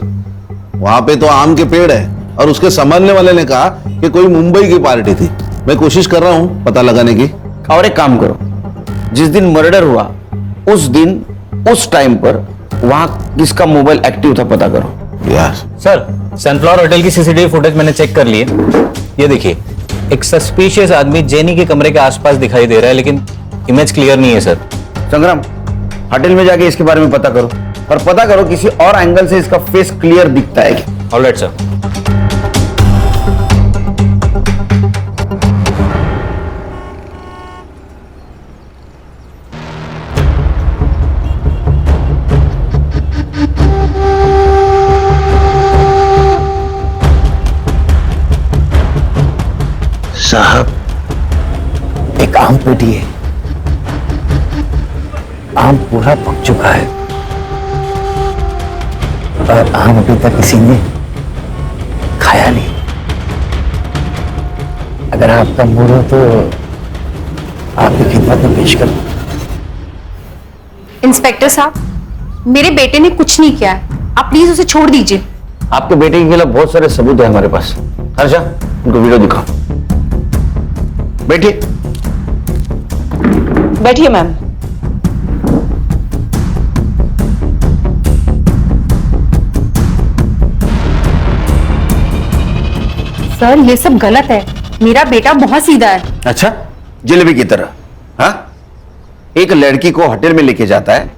Speaker 4: वहां पे तो आम के पेड़ है और उसके संभालने वाले ने कहा कि कोई मुंबई की पार्टी थी। मैं कोशिश कर रहा हूं पता लगाने की।
Speaker 8: और एक काम करो, जिस दिन मर्डर हुआ उस दिन उस टाइम पर वहां किसका मोबाइल एक्टिव था पता करो।
Speaker 4: यार
Speaker 9: सर, सनफ्लावर होटल की सीसीटीवी फुटेज मैंने चेक कर ली है। ये देखिए, एक सस्पिशियस आदमी जेनी के कमरे के आसपास दिखाई दे रहा है, लेकिन इमेज क्लियर नहीं है सर।
Speaker 8: संग्राम, होटल में जाके इसके बारे में पता करो और पता करो किसी और एंगल से इसका फेस क्लियर दिखता है क्या।
Speaker 9: Alright sir.
Speaker 8: साहब, एक आम पेटी है, आम पूरा पक चुका है और आम अभी तक किसी ने खाया नहीं। अगर आपका मूड हो तो आपकी खिदमत में पेश करूं।
Speaker 2: इंस्पेक्टर साहब, मेरे बेटे ने कुछ नहीं किया है, आप प्लीज उसे छोड़ दीजिए।
Speaker 8: आपके बेटे के खिलाफ बहुत सारे सबूत है हमारे पास। हर्षा, उनको वीडियो दिखाओ। बैठिए।
Speaker 13: बैठिए मैम।
Speaker 2: सर, ये सब गलत है। मेरा बेटा बहुत सीधा है।
Speaker 8: अच्छा, जलेबी की तरह? हाँ, एक लड़की को होटल में लेके जाता है,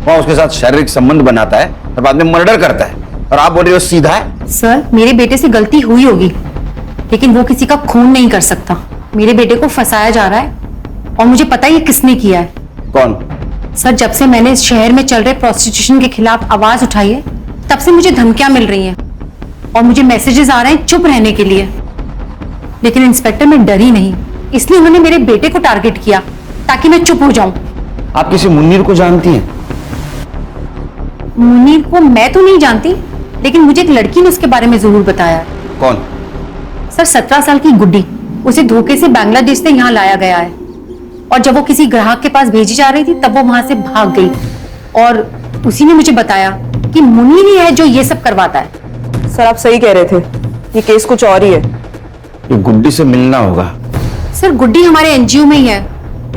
Speaker 8: वहां उसके साथ शारीरिक संबंध बनाता है और बाद में मर्डर करता है, और आप बोल रहे हो सीधा है?
Speaker 2: सर, मेरे बेटे से गलती हुई होगी, लेकिन वो किसी का खून नहीं कर सकता। मेरे बेटे को फंसाया जा रहा है और मुझे पता है ये किसने किया है।
Speaker 8: कौन?
Speaker 2: सर, जब से मैंने इस शहर में चल रहे प्रोस्टिट्यूशन के खिलाफ आवाज उठाई है, तब से मुझे धमकियां मिल रही हैं और मुझे मैसेजेस आ रहे हैं चुप रहने के लिए। लेकिन इंस्पेक्टर, मैं डरी नहीं, इसलिए उन्होंने मेरे बेटे को टारगेट किया ताकि मैं चुप हो जाऊं।
Speaker 8: आप किसी मुन्नीर को जानती हैं?
Speaker 2: मुनीर को मैं तो नहीं जानती, लेकिन मुझे एक लड़की ने उसके बारे में जरूर बताया है।
Speaker 8: कौन?
Speaker 2: सर, 17 साल की गुड्डी। उसे धोखे से बांग्लादेश से यहाँ लाया गया है और जब वो किसी ग्राहक के पास भेजी जा रही थी तब वो वहां से भाग गई और उसी ने मुझे बताया कि मुनीर ही है जो ये सब करवाता है।
Speaker 13: सर आप सही कह रहे थे, ये केस कुछ और ही है।
Speaker 8: ये गुड्डी से मिलना होगा।
Speaker 2: सर गुड्डी हमारे एनजीओ में ही है,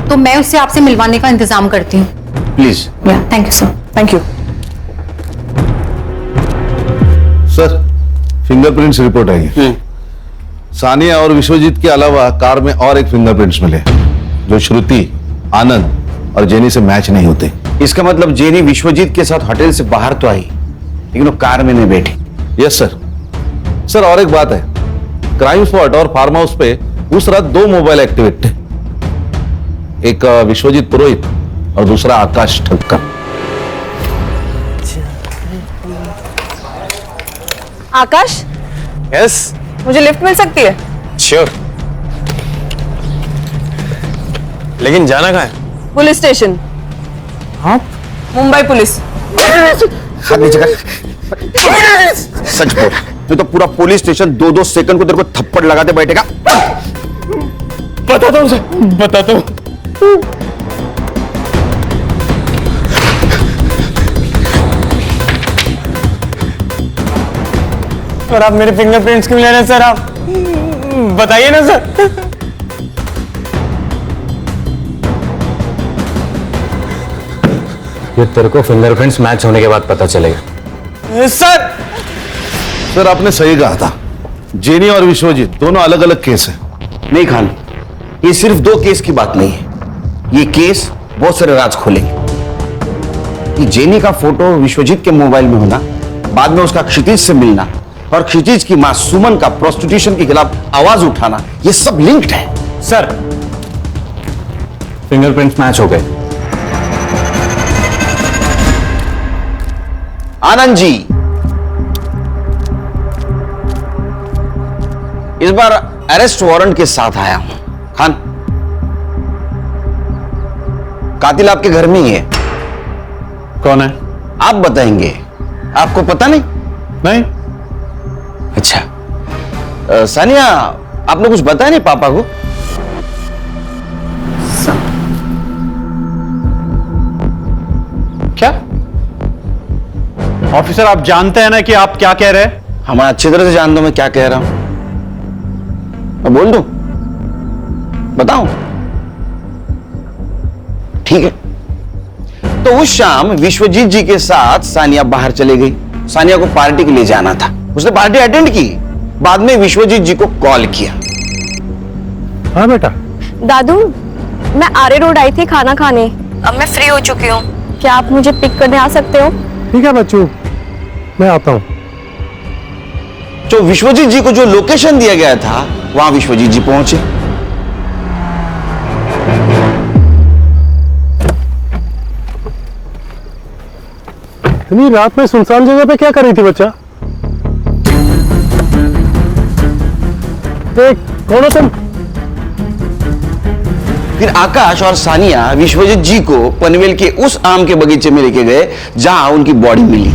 Speaker 2: तो मैं उससे आपसे मिलवाने का इंतजाम करती हूँ।
Speaker 8: Please.
Speaker 2: Thank you sir.
Speaker 13: Thank you
Speaker 4: sir, fingerprints report आई है। सानिया और विश्वजीत के अलावा कार में और एक फिंगरप्रिंट्स मिले जो श्रुति, आनंद और जेनी से मैच नहीं होते।
Speaker 8: इसका मतलब जेनी विश्वजीत के साथ होटल से बाहर तो आई, लेकिन वो कार में नहीं बैठी।
Speaker 4: Yes sir. सर और एक बात है, क्राइम स्पॉट और फार्म हाउस पे उस रात 2 मोबाइल एक्टिवेट थे, एक विश्वजीत पुरोहित और दूसरा आकाश ठक्कर।
Speaker 13: आकाश,
Speaker 5: यस
Speaker 13: मुझे लिफ्ट मिल सकती है?
Speaker 5: श्योर, लेकिन जाना कहाँ है?
Speaker 13: Police station.
Speaker 5: हाँ?
Speaker 13: मुंबई पुलिस।
Speaker 8: हाथ नीचे कर। सच बोल, नहीं तो पूरा पुलिस स्टेशन 2-2 सेकंड को तेरे को थप्पड़ लगाते बैठेगा।
Speaker 5: बताता हूँ सर, बताता हूँ।
Speaker 12: और आप मेरे फिंगरप्रिंट्स क्यों ले रहे हैं सर? आप बताइए ना सर।
Speaker 9: ये तेरे को फिंगरप्रिंट्स मैच होने के बाद पता चलेगा।
Speaker 12: सर
Speaker 4: सर आपने सही कहा था, जेनी और विश्वजीत दोनों अलग अलग केस है।
Speaker 8: नहीं खान, ये सिर्फ 2 केस की बात नहीं है, ये केस बहुत सारे राज खोलेंगे। ये जेनी का फोटो विश्वजीत के मोबाइल में होना, बाद में उसका क्षितिज से मिलना और क्षितिज की मां सुमन का प्रोस्टिट्यूशन के खिलाफ आवाज उठाना, ये सब लिंक्ड है।
Speaker 9: सर फिंगरप्रिंट्स मैच हो गए।
Speaker 8: आनंद जी, इस बार अरेस्ट वारंट के साथ आया हूं। खान, कातिल आपके घर में ही है।
Speaker 5: कौन है?
Speaker 8: आप बताएंगे, आपको पता नहीं?
Speaker 5: नहीं।
Speaker 8: अच्छा, सानिया आपने कुछ बताया नहीं पापा को?
Speaker 5: क्या ऑफिसर, आप जानते हैं ना कि आप क्या कह रहे हैं?
Speaker 8: हम अच्छी तरह से जानता हूं मैं क्या कह रहा हूं। मैं बोल दूं? बताऊं? ठीक है। तो उस शाम विश्वजीत जी के साथ सानिया बाहर चली गई। सानिया को पार्टी के लिए जाना था, उसने पार्टी अटेंड की, बाद में विश्वजीत जी को कॉल किया।
Speaker 7: हाँ बेटा।
Speaker 6: दादू, मैं आरे रोड आई थी खाना खाने, अब मैं फ्री हो चुकी हूँ, क्या आप मुझे पिक करने आ सकते हो?
Speaker 7: ठीक है बच्चों, मैं आता हूँ।
Speaker 8: तो विश्वजीत जी को जो लोकेशन दिया गया था वहां विश्वजीत जी पहुंचे।
Speaker 7: इतनी रात में सुनसान जगह पे क्या कर रही थी बच्चा? कौन हो तुम?
Speaker 8: फिर आकाश और सानिया विश्वजीत जी को पनवेल के उस आम के बगीचे में लेके गए जहां उनकी बॉडी मिली।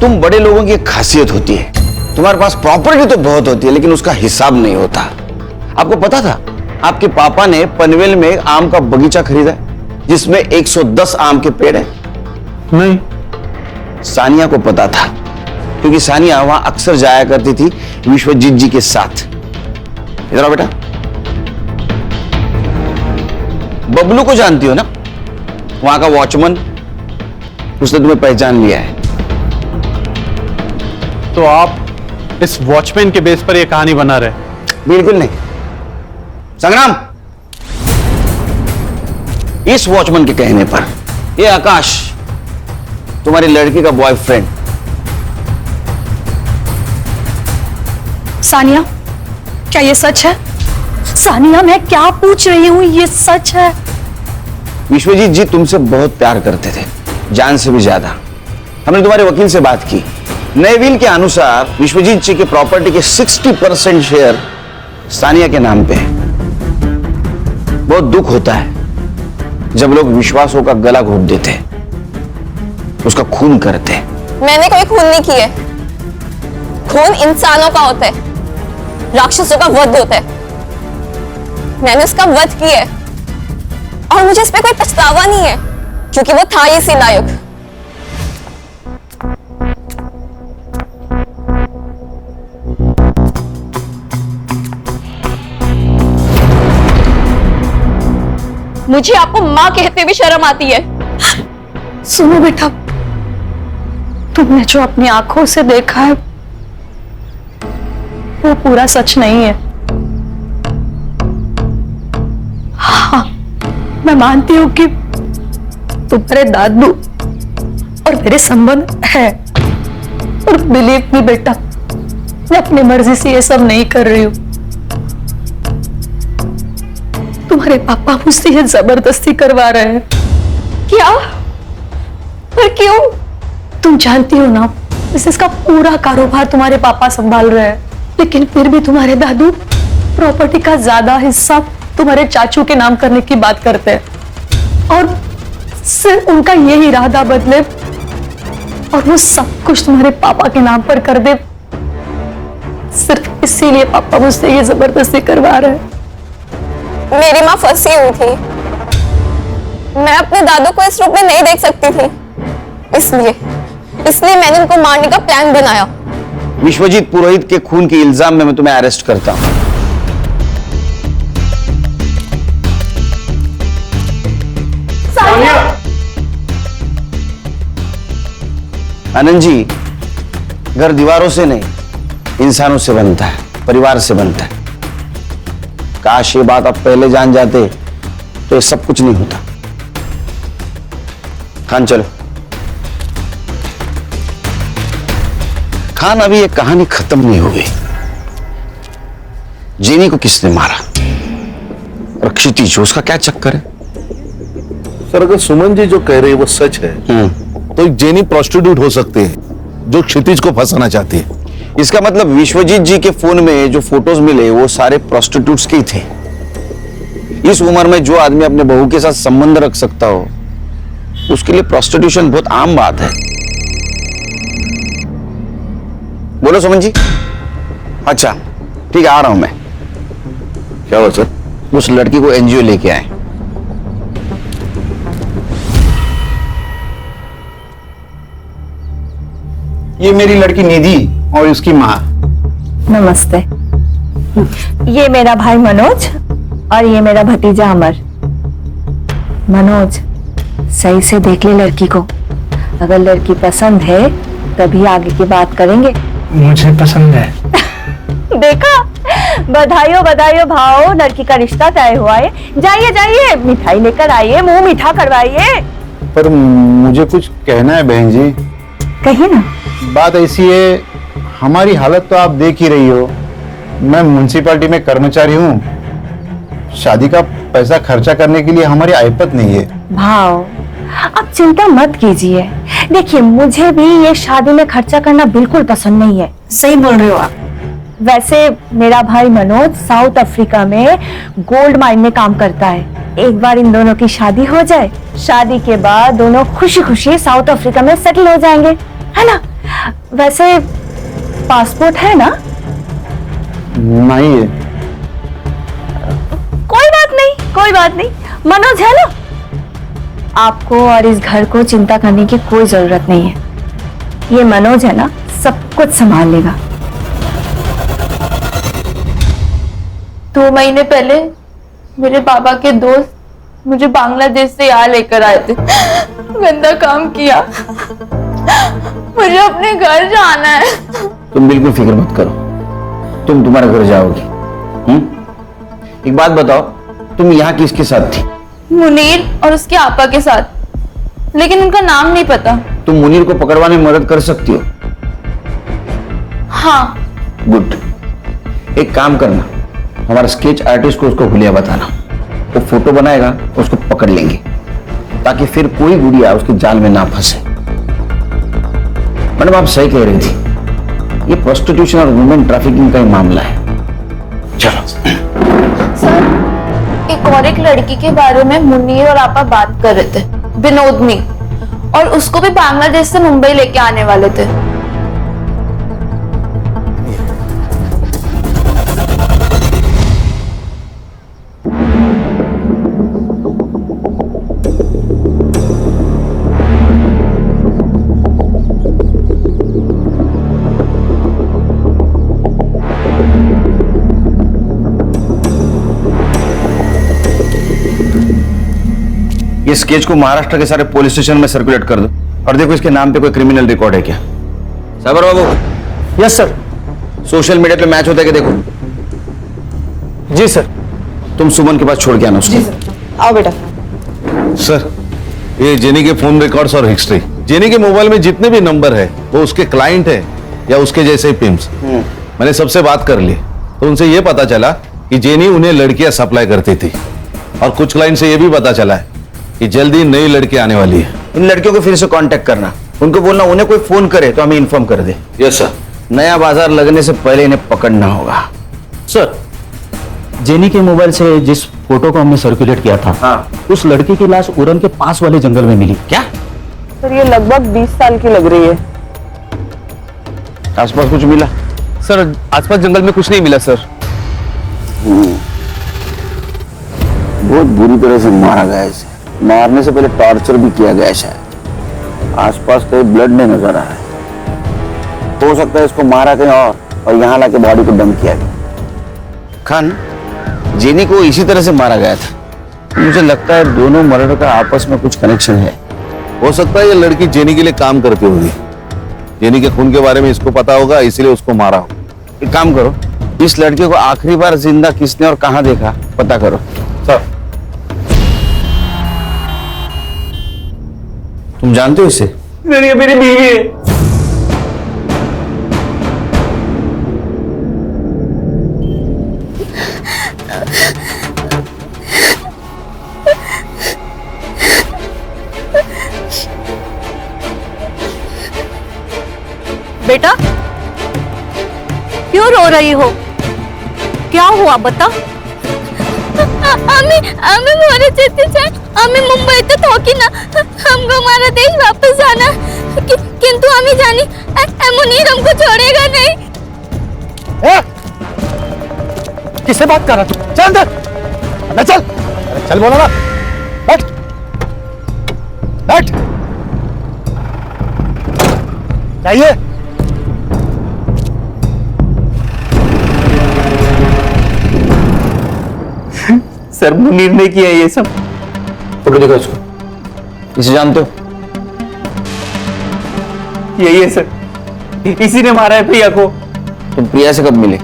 Speaker 8: तुम बड़े लोगों की एक खासियत होती है, तुम्हारे पास प्रॉपर्टी तो बहुत होती है लेकिन उसका हिसाब नहीं होता। आपको पता था आपके पापा ने पनवेल में आम का बगीचा खरीदा जिसमें 110 आम के पेड़ हैं?
Speaker 5: नहीं।
Speaker 8: सानिया को पता था क्योंकि सानिया वहां अक्सर जाया करती थी विश्वजीत जी के साथ। इधर आओ बेटा। बबलू को जानती हो ना, वहां का वॉचमैन, उसने तुम्हें पहचान लिया है।
Speaker 5: तो आप इस वॉचमैन के बेस पर यह कहानी बना रहे?
Speaker 8: बिल्कुल नहीं संग्राम, इस वॉचमैन के कहने पर ये आकाश तुम्हारी लड़की का बॉयफ्रेंड।
Speaker 11: सानिया, क्या ये सच है? सानिया, मैं क्या पूछ रही हूँ, ये सच है?
Speaker 8: विश्वजीत जी तुमसे बहुत प्यार करते थे, जान से भी ज्यादा। हमने तुम्हारे वकील से बात की, नए विल के अनुसार विश्वजीत जी के प्रॉपर्टी के 60% शेयर सानिया के नाम पे है। बहुत दुख होता है जब लोग विश्वासों का गला घोट देते, उसका खून करते।
Speaker 6: मैंने कोई खून नहीं किए, खून इंसानों का होता है, राक्षसों का वध होता है। मैंने उसका वध किया है और मुझे इस पे कोई पछतावा नहीं है, क्योंकि वो था ही इसी लायक। मुझे आपको माँ कहते भी शर्म आती है।
Speaker 11: सुनो बेटा, तुमने जो अपनी आंखों से देखा है वो पूरा सच नहीं है। हाँ, मैं मानती हूं कि तुम्हारे दादू और मेरे संबंध है, और बिलीव मी बेटा, मैं अपनी मर्जी से ये सब नहीं कर रही हूं। तुम्हारे पापा मुझसे ये जबरदस्ती करवा रहे हैं।
Speaker 6: क्या? पर क्यों?
Speaker 11: तुम जानती हो ना, इसका पूरा कारोबार तुम्हारे पापा संभाल रहे हैं, लेकिन फिर भी तुम्हारे दादू प्रॉपर्टी का ज्यादा हिस्सा तुम्हारे चाचू के नाम करने की बात करते हैं, और सिर्फ उनका यही इरादा बदले और वो सब कुछ तुम्हारे पापा के नाम पर कर दे, सिर्फ इसीलिए पापा मुझसे ये जबरदस्ती करवा रहे हैं।
Speaker 6: मेरी माँ फंसी हुई थी, मैं अपने दादू को इस रूप में नहीं देख सकती थी, इसलिए मैंने उनको मारने का प्लान बनाया।
Speaker 8: विश्वजीत पुरोहित के खून के इल्जाम में मैं तुम्हें अरेस्ट करता हूं। आनंद जी, घर दीवारों से नहीं, इंसानों से बनता है, परिवार से बनता है। काश ये बात आप पहले जान जाते तो ये सब कुछ नहीं होता। खान चलो। खान, अभी ये कहानी खत्म नहीं हुई। जेनी को किसने मारा और क्षितिज, उसका क्या चक्कर है?
Speaker 4: सर, अगर सुमन जी जो कह रहे हैं वो सच है तो एक जेनी प्रोस्टिट्यूट हो सकती है जो क्षितिज को फंसाना चाहती है।
Speaker 8: इसका मतलब विश्वजीत जी के फोन में जो फोटोज मिले वो सारे प्रोस्टिट्यूट्स के ही थे। इस उम्र में जो आदमी अपने बहू के साथ संबंध रख सकता हो, उसके लिए प्रोस्टिट्यूशन बहुत आम बात है। बोलो सुमन जी। अच्छा ठीक है, आ रहा हूं मैं।
Speaker 4: क्या हुआ सर?
Speaker 8: उस लड़की को एनजीओ लेके आए।
Speaker 14: ये मेरी लड़की निधि और इसकी माँ।
Speaker 1: नमस्ते। ये मेरा भाई मनोज और ये मेरा भतीजा अमर। मनोज, सही से देख ले लड़की को, अगर लड़की पसंद है तभी आगे की बात करेंगे।
Speaker 7: मुझे पसंद है।
Speaker 1: देखा, बधाइयों बधाइयों भाव, लड़की का रिश्ता तय हुआ है। जाइए जाइए, मिठाई लेकर आइए, मुंह मीठा करवाइए।
Speaker 14: पर मुझे कुछ कहना है बहन जी।
Speaker 1: कहिए ना।
Speaker 14: बात ऐसी है, हमारी हालत तो आप देख ही रही हो। मैं म्युनिसिपैलिटी में कर्मचारी हूँ, शादी का पैसा खर्चा करने के लिए हमारी आयपत नहीं है।
Speaker 1: भाव, आप चिंता मत कीजिए। देखिए, मुझे भी ये शादी में खर्चा करना बिल्कुल पसंद नहीं है। सही बोल रहे हो आप। वैसे मेरा भाई मनोज साउथ अफ्रीका में गोल्ड माइन में काम करता है। एक बार इन दोनों की शादी हो जाए, शादी के बाद दोनों खुशी खुशी साउथ अफ्रीका में सेटल हो जाएंगे, है ना? वैसे पासपोर्ट है ना?
Speaker 14: नहीं है।
Speaker 1: कोई बात नहीं, कोई बात नहीं, मनोज है ना? आपको और इस घर को चिंता करने की कोई जरूरत नहीं है। ये मनोज है ना, सब कुछ संभाल लेगा।
Speaker 6: 2 महीने पहले मेरे पापा के दोस्त मुझे बांग्लादेश से यहाँ लेकर आए थे। गंदा काम किया। मुझे अपने घर जाना है।
Speaker 8: तुम बिल्कुल फिक्र मत करो, तुम तुम्हारे घर जाओगी। एक बात बताओ, तुम यहाँ किसके साथ थी?
Speaker 6: मुनीर और उसके आपा के साथ, लेकिन उनका नाम नहीं पता।
Speaker 8: तुम मुनीर को पकड़वाने में मदद कर सकती हो?
Speaker 6: हाँ।
Speaker 8: गुड। एक काम करना, हमारा स्केच आर्टिस्ट को उसको हुलिया बताना, वो फोटो बनाएगा, उसको पकड़ लेंगे, ताकि फिर कोई गुड़िया उसके जाल में ना फंसे। मैडम, आप सही कह रही थी, ये प्रोस्टिट्यूशन और वुमेन ट्रैफिकिंग का ही मामला है। चलो।
Speaker 6: सर, एक और एक लड़की के बारे में मुनीर और आपा बात कर रहे थे, विनोदनी, और उसको भी बांग्लादेश से मुंबई लेके आने वाले थे।
Speaker 8: ये स्केच को महाराष्ट्र के सारे पुलिस स्टेशन में सर्कुलेट कर दो और देखो इसके नाम पे कोई क्रिमिनल रिकॉर्ड है क्या। साबर बाबू।
Speaker 16: Yes sir.
Speaker 8: सोशल मीडिया पे मैच होता है क्या देखो।
Speaker 16: जी सर।
Speaker 8: तुम सुमन के पास छोड़ के आना उसको।
Speaker 13: आओ बेटा।
Speaker 4: सर, ये जेनी के फोन रिकॉर्ड्स और हिस्ट्री, जेनी के मोबाइल में जितने भी नंबर है वो उसके क्लाइंट है या उसके जैसे ही पिम्स। मैंने सबसे बात कर ली तो उनसे ये पता चला कि जेनी उन्हें लड़कियां सप्लाई करती थी और कुछ क्लाइंट से ये भी पता चला है कि जल्दी नई लड़की आने वाली है।
Speaker 8: इन लड़कियों को फिर से कांटेक्ट करना, उनको बोलना उन्हें कोई फोन करे तो हमें इन्फॉर्म कर दे।
Speaker 4: Yes sir.
Speaker 8: नया बाजार लगने से पहले इन्हें पकड़ना होगा।
Speaker 18: सर, जेनी के मोबाइल से जिस फोटो को हमने सर्कुलेट किया था, उस लड़की की लाश उरन के पास वाले जंगल में मिली।
Speaker 8: क्या
Speaker 13: सर ये लगभग 20 साल की लग रही है।
Speaker 8: आसपास कुछ मिला?
Speaker 16: सर आसपास जंगल में कुछ नहीं मिला सर।
Speaker 8: बहुत बुरी तरह से मारा गया है इसे। मारने से पहले टॉर्चर भी किया गया है शायद। आसपास कहीं ब्लड नहीं नजर आ रहा है। हो सकता है इसको मारा कहीं और यहाँ लाके बॉडी को डंप किया गया। खान, जेनी को इसी तरह से मारा गया था। मुझे लगता है दोनों मर्डर का आपस में कुछ कनेक्शन है।
Speaker 4: हो सकता है ये लड़की जेनी के लिए काम करती होगी, जेनी के खून के बारे में इसको पता होगा इसलिए उसको मारा हो।
Speaker 8: एक काम करो, इस लड़के को आखिरी बार जिंदा किसने और कहां देखा पता करो।
Speaker 4: सर,
Speaker 8: तुम जानते हो इसे?
Speaker 16: मेरी बीवी है।
Speaker 1: बेटा क्यों रो रही हो? क्या हुआ बता?
Speaker 6: आम्ही मोरे चित्तीचे आम्ही मुंबईत होकी ना हमको हमारा देश वापस आना किंतु आम्ही जानी मुनीर हमको छोड़ेगा नहीं।
Speaker 7: किससे बात कर रहा तू? चल अंदर। ना चल, चल बोला ना। बैठ बैठ। चाहिए
Speaker 16: सर मुनीर ने किया ये सब।
Speaker 8: फोटो देखो इसको। इसे जानते हो?
Speaker 16: यही है सर, इसी ने मारा है प्रिया को।
Speaker 8: तुम प्रिया से कब मिले?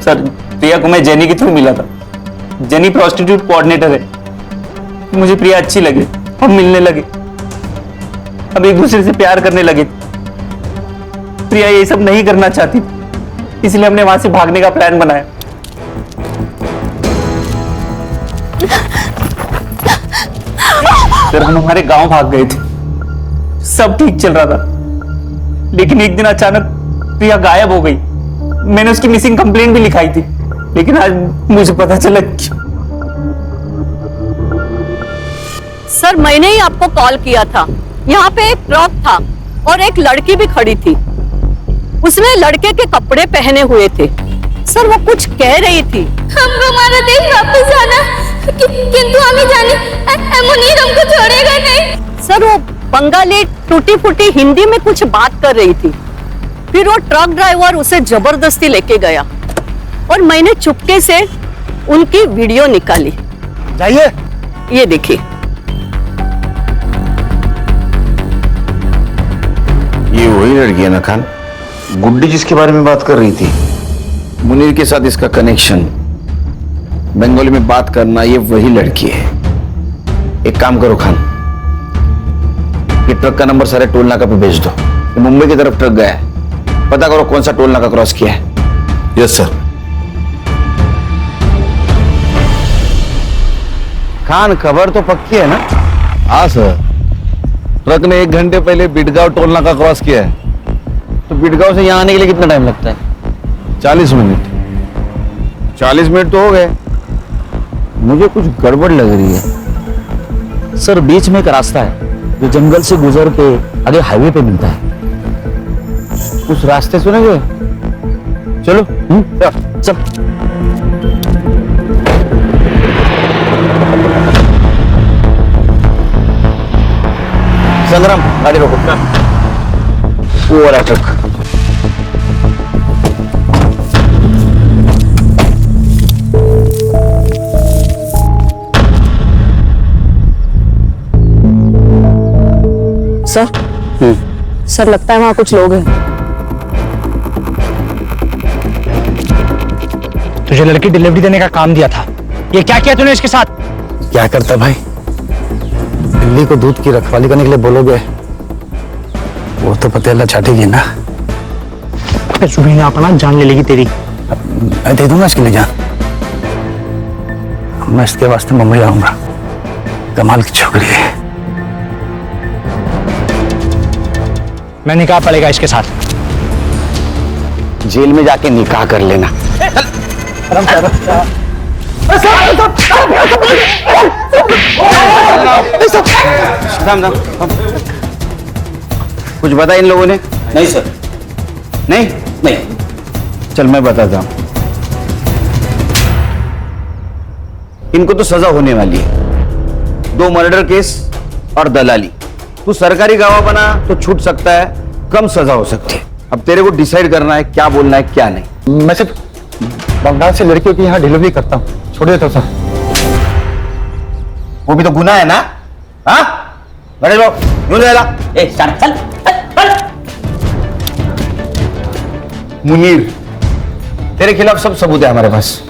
Speaker 16: सर प्रिया को मैं जेनी के थ्रू मिला था। जेनी प्रोस्टिट्यूट कोऑर्डिनेटर है। मुझे प्रिया अच्छी लगी, हम मिलने लगे, अब एक दूसरे से प्यार करने लगे। प्रिया ये सब नहीं करना चाहती, इसलिए हमने वहां से भागने का प्लान बनाया। सर हम हमारे गांव भाग गए थे, सब ठीक चल रहा था, लेकिन एक दिन अचानक प्रिया गायब हो गई। मैंने उसकी मिसिंग कंप्लेंट भी लिखाई थी, लेकिन आज मुझे पता चला क्यों।
Speaker 1: सर मैंने ही आपको कॉल किया था। यहाँ पे एक ट्रक था और एक लड़की भी खड़ी थी। उसने लड़के के कपड़े पहने हुए थे। सर वो कुछ कह रही थी।
Speaker 6: हमको हमारा देश वापस आना किंतु हमें जाने मुनीर हमको छोड़ेगा नहीं।
Speaker 1: सर वो बंगाली टूटी फूटी हिंदी में कुछ बात कर रही थी। फिर वो ट्रक ड्राइवर उसे जबरदस्ती लेके गया और मैंने चुपके से उनकी वीडियो निकाली।
Speaker 7: जाइए,
Speaker 1: ये देखिए।
Speaker 8: ये वही लड़की है ना खान, गुड्डी जिसके बारे में बात कर रही थी। मुनीर के साथ इसका कनेक्शन, बंगाली में बात करना, ये वही लड़की है। एक काम करो खान, ये ट्रक का नंबर सारे टोल नाका पे भेज दो। ये मुंबई की तरफ ट्रक गया है, पता करो कौन सा टोल नाका क्रॉस किया है।
Speaker 4: Yes sir.
Speaker 8: खान खबर तो पक्की है ना?
Speaker 4: हाँ सर, ट्रक ने 1 घंटे पहले बिटगांव टोल नाका क्रॉस किया है।
Speaker 8: तो बिटगांव से यहाँ आने के लिए कितना टाइम लगता है?
Speaker 4: 40 मिनट।
Speaker 8: 40 मिनट तो हो गए। मुझे कुछ गड़बड़ लग रही है।
Speaker 18: सर बीच में एक रास्ता है जो जंगल से गुजर के आगे हाईवे पे मिलता है।
Speaker 8: उस रास्ते सुनेंगे? चलो
Speaker 18: चल।
Speaker 8: संग्राम गाड़ी रोको। वो वाला ट्रक।
Speaker 13: सर सर लगता है वहां कुछ लोग हैं।
Speaker 18: तुझे लड़की डिलीवरी देने का काम दिया था, ये क्या किया तूने इसके साथ?
Speaker 15: क्या करता भाई, बिल्ली को दूध की रखवाली करने के लिए बोलोगे वो तो पतेला चाटेगी ना।
Speaker 18: सुबह अपना जान ले लेगी तेरी।
Speaker 15: मैं दे दूंगा इसके लिए जान। मैं इसके वास्ते मुंबई आऊंगा, कमाल की छोकरी है।
Speaker 18: मैं निकाह पड़ेगा इसके साथ।
Speaker 8: जेल में जाके निकाह कर लेना। कुछ बता इन लोगों ने?
Speaker 3: नहीं सर।
Speaker 8: नहीं
Speaker 3: नहीं।
Speaker 8: चल मैं बताता हूं, इनको तो सजा होने वाली है। 2 मर्डर केस और दलाली। तू सरकारी गवाह बना तो छूट सकता है, कम सजा हो सकती है। अब तेरे को डिसाइड करना है क्या बोलना है क्या नहीं।
Speaker 15: मैं सिर्फ बंगाल से लड़कियों की यहाँ डिलीवरी करता हूँ, छोड़ देता हूँ सर।
Speaker 8: वो भी तो गुनाह है ना? हाँ गणेश बाबू यूं ले ला। चल चल मुनीर, तेरे खिलाफ सब सबूत है हमारे पास।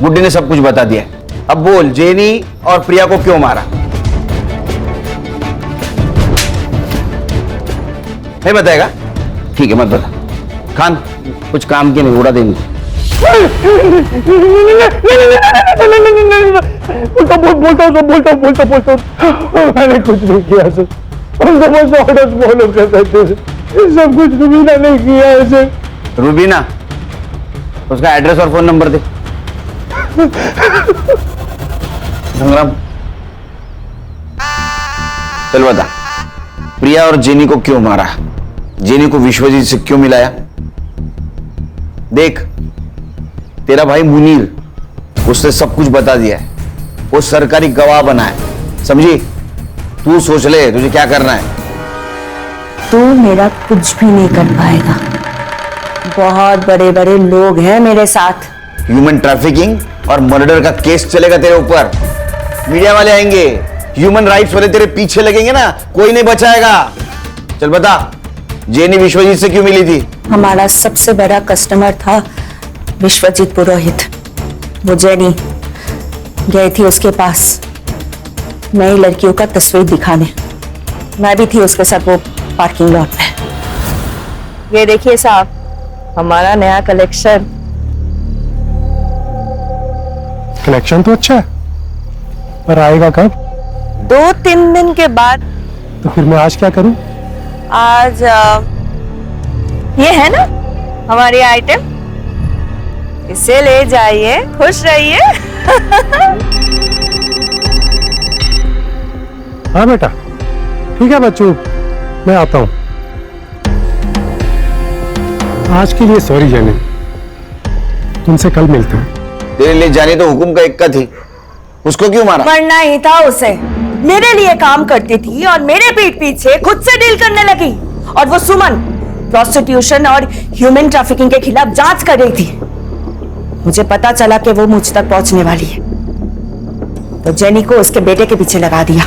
Speaker 8: गुड्डी ने सब कुछ बता दिया। अब बोल, जेनी और प्रिया को क्यों मारा? नहीं बताएगा? ठीक है मत बता। खान कुछ काम के नहीं, उड़ा देंगे।
Speaker 7: बोलता मैंने कुछ नहीं किया सर, उनको बस ऑर्डर्स फॉलो कर रहे थे, सब कुछ रुबीना ने किया है सर।
Speaker 8: रूबीना, उसका एड्रेस और फोन नंबर दे। संग्राम चल बता, प्रिया और जेनी को क्यों मारा? जेनी को विश्वजीत से क्यों मिलाया? देख तेरा भाई मुनीर, उसने सब कुछ बता दिया है। वो सरकारी गवाह बना है, समझी? तू सोच ले तुझे क्या करना है।
Speaker 1: तू मेरा कुछ भी नहीं कर पाएगा। बहुत बड़े बड़े लोग हैं मेरे साथ।
Speaker 8: ह्यूमन ट्रैफिकिंग और मर्डर का केस चलेगा तेरे ऊपर। मीडिया वाले आएंगे, ह्यूमन राइट्स वाले तेरे पीछे लगेंगे ना, कोई नहीं बचाएगा। चल बता, जेनी विश्वजीत से क्यों मिली थी?
Speaker 1: हमारा सबसे बड़ा कस्टमर था विश्वजीत पुरोहित। वो जेनी गई थी उसके पास नई लड़कियों का तस्वीर दिखाने। मैं भी थी उसके साथ वो पार्किंग लॉट पे। ये देखिए साहब, हमारा नया कलेक्शन।
Speaker 7: कलेक्शन तो अच्छा है, पर आएगा कब?
Speaker 1: 2-3 दिन के बाद।
Speaker 7: तो फिर मैं आज क्या करूं?
Speaker 1: आज ये है ना हमारी आइटम, इसे ले जाइए, खुश रहिए।
Speaker 7: हाँ बेटा, ठीक है बच्चों, मैं आता हूं। आज के लिए सॉरी जेनी, तुमसे कल मिलते हैं।
Speaker 8: तेरे लिए जाने तो हुकुम का इक्का थी, उसको क्यों मारा?
Speaker 1: मरना ही था उसे। मेरे लिए काम करती थी और मेरे पीठ पीछे खुद से डील करने लगी। और वो सुमन प्रोस्टिट्यूशन और ह्यूमन ट्रैफिकिंग के खिलाफ जांच कर रही थी। मुझे पता चला कि वो मुझ तक पहुंचने वाली है, तो जेनी को उसके बेटे के पीछे लगा दिया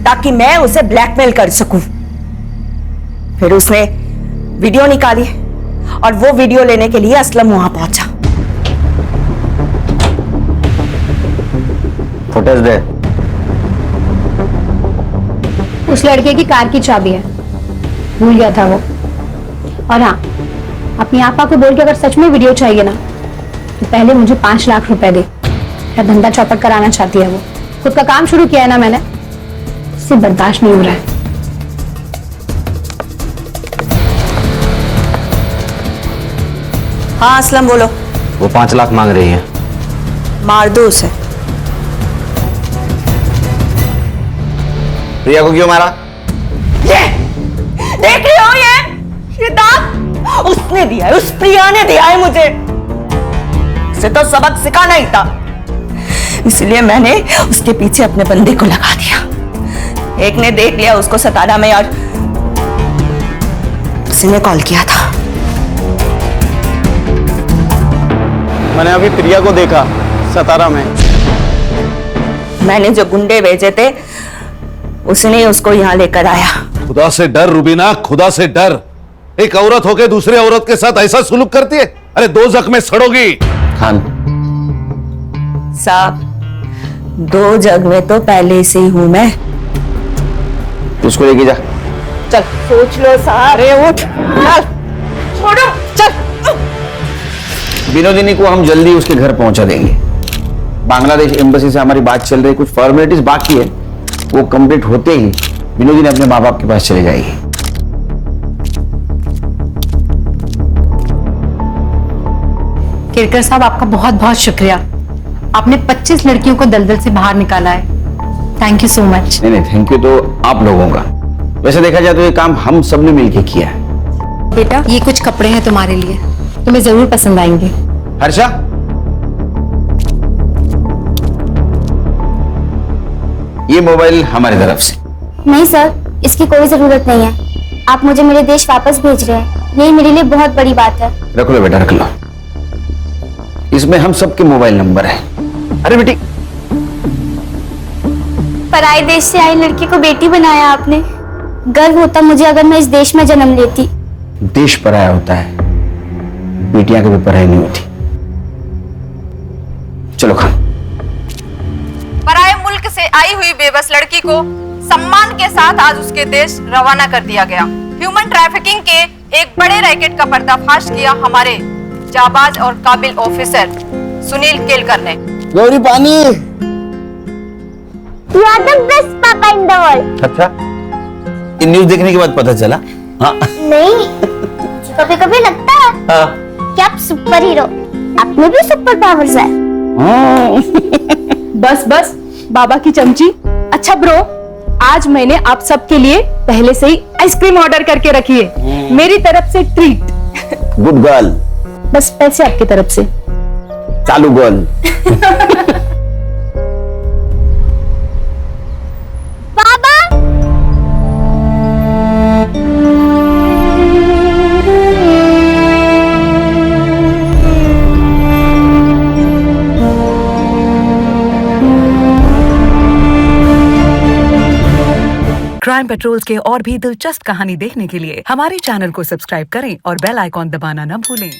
Speaker 1: ताकि मैं उसे ब्लैकमेल कर सकूं। फिर उसने वीडियो निकाली और वो वीडियो लेने के लिए असलम वहां पहुंचा।
Speaker 8: फुटेज दे।
Speaker 11: उस लड़के की कार की चाबी है, भूल गया था वो। और हाँ, अपनी आपा को बोल के अगर सच में वीडियो चाहिए ना, तो पहले मुझे 5 लाख रुपए दे। क्या धंधा चौपट कराना चाहती है वो। खुद का काम शुरू किया है ना मैंने, उससे बर्दाश्त नहीं हो रहा है।
Speaker 1: हाँ असलम बोलो।
Speaker 9: वो 5 लाख मांग रही है।
Speaker 1: मार दो उसे।
Speaker 8: प्रिया को क्यों मारा?
Speaker 1: ये देख रहे हो, ये दाग उसने दिया है, उस प्रिया ने दिया है मुझे। उसे तो सबक सिखाना ही था, इसलिए मैंने उसके पीछे अपने बंदे को लगा दिया। एक ने देख लिया उसको सतारा में और उसी ने कॉल किया था।
Speaker 12: मैंने अभी प्रिया को देखा सतारा में।
Speaker 1: मैंने जो गुंडे भेजे थे उसने उसको यहां लेकर आया।
Speaker 4: खुदा से डर रुबीना, खुदा से डर। एक औरत होके दूसरे औरत के साथ ऐसा सुलूक करती है? अरे दो जख्म में सड़ोगी।
Speaker 8: खान
Speaker 1: साहब, 2 जग में तो पहले से ही हूं मैं।
Speaker 8: उसको लेके जा।
Speaker 13: चल सोच लो साहब। अरे उठ, चल छोड़ो, चल।
Speaker 8: विनोदिनी को हम जल्दी उसके घर पहुंचा देंगे। बांग्लादेश एम्बेसी से हमारी बात चल रही, कुछ फॉर्मेलिटीज बाकी है, वो कंप्लीट होते ही विनोदिनी अपने माँ बाप के पास चले जाएगी।
Speaker 2: केरकर साहब, आपका बहुत बहुत शुक्रिया। आपने 25 लड़कियों को दलदल से बाहर निकाला है। Thank you so much.
Speaker 8: नहीं, थैंक यू तो आप लोगों का। वैसे देखा जाए तो ये काम हम सब ने मिलकर किया है।
Speaker 2: बेटा, ये कुछ कपड़े हैं तुम्हारे लिए, तुम्हें जरूर पसंद आएंगे।
Speaker 8: हर्षा, ये मोबाइल हमारी तरफ से।
Speaker 11: नहीं सर, इसकी कोई जरूरत नहीं है। आप मुझे मेरे देश वापस भेज रहे हैं, यही मेरे लिए बहुत बड़ी बात है।
Speaker 8: रख लो बेटा, रख लो। इसमें हम सबके मोबाइल नंबर है। अरे बेटी,
Speaker 11: पराये देश से आई लड़की को बेटी बनाया आपने। गर्व होता मुझे अगर मैं इस देश में जन्म लेती।
Speaker 8: देश पराया होता है, बेटियां कभी पराई नहीं होती। चलो खान।
Speaker 13: पराये मुल्क से आई हुई बेबस लड़की को सम्मान के साथ आज उसके देश रवाना कर दिया गया। ह्यूमन ट्रैफिकिंग के एक बड़े रैकेट का पर्दाफाश किया हमारे जाबाज और काबिल ऑफिसर सुनील केलकर ने।
Speaker 8: गौरी पानी।
Speaker 11: You are the best papa in the world.
Speaker 8: अच्छा, ये न्यूज देखने के बाद पता चला? हाँ।
Speaker 11: नहीं, कभी कभी लगता है
Speaker 8: हाँ।
Speaker 11: कि आप सुपर हीरो, आप में भी सुपर पावर्स है।
Speaker 13: बस बस बाबा की चमची। अच्छा ब्रो, आज मैंने आप सबके लिए पहले से ही आइसक्रीम ऑर्डर करके रखी है, मेरी तरफ से ट्रीट।
Speaker 8: Good girl.
Speaker 13: बस पैसे आपकी तरफ से।
Speaker 8: चालू गर्ल।
Speaker 19: क्राइम पेट्रोल्स के और भी दिलचस्प कहानी देखने के लिए हमारे चैनल को सब्सक्राइब करें और बेल आइकॉन दबाना न भूलें।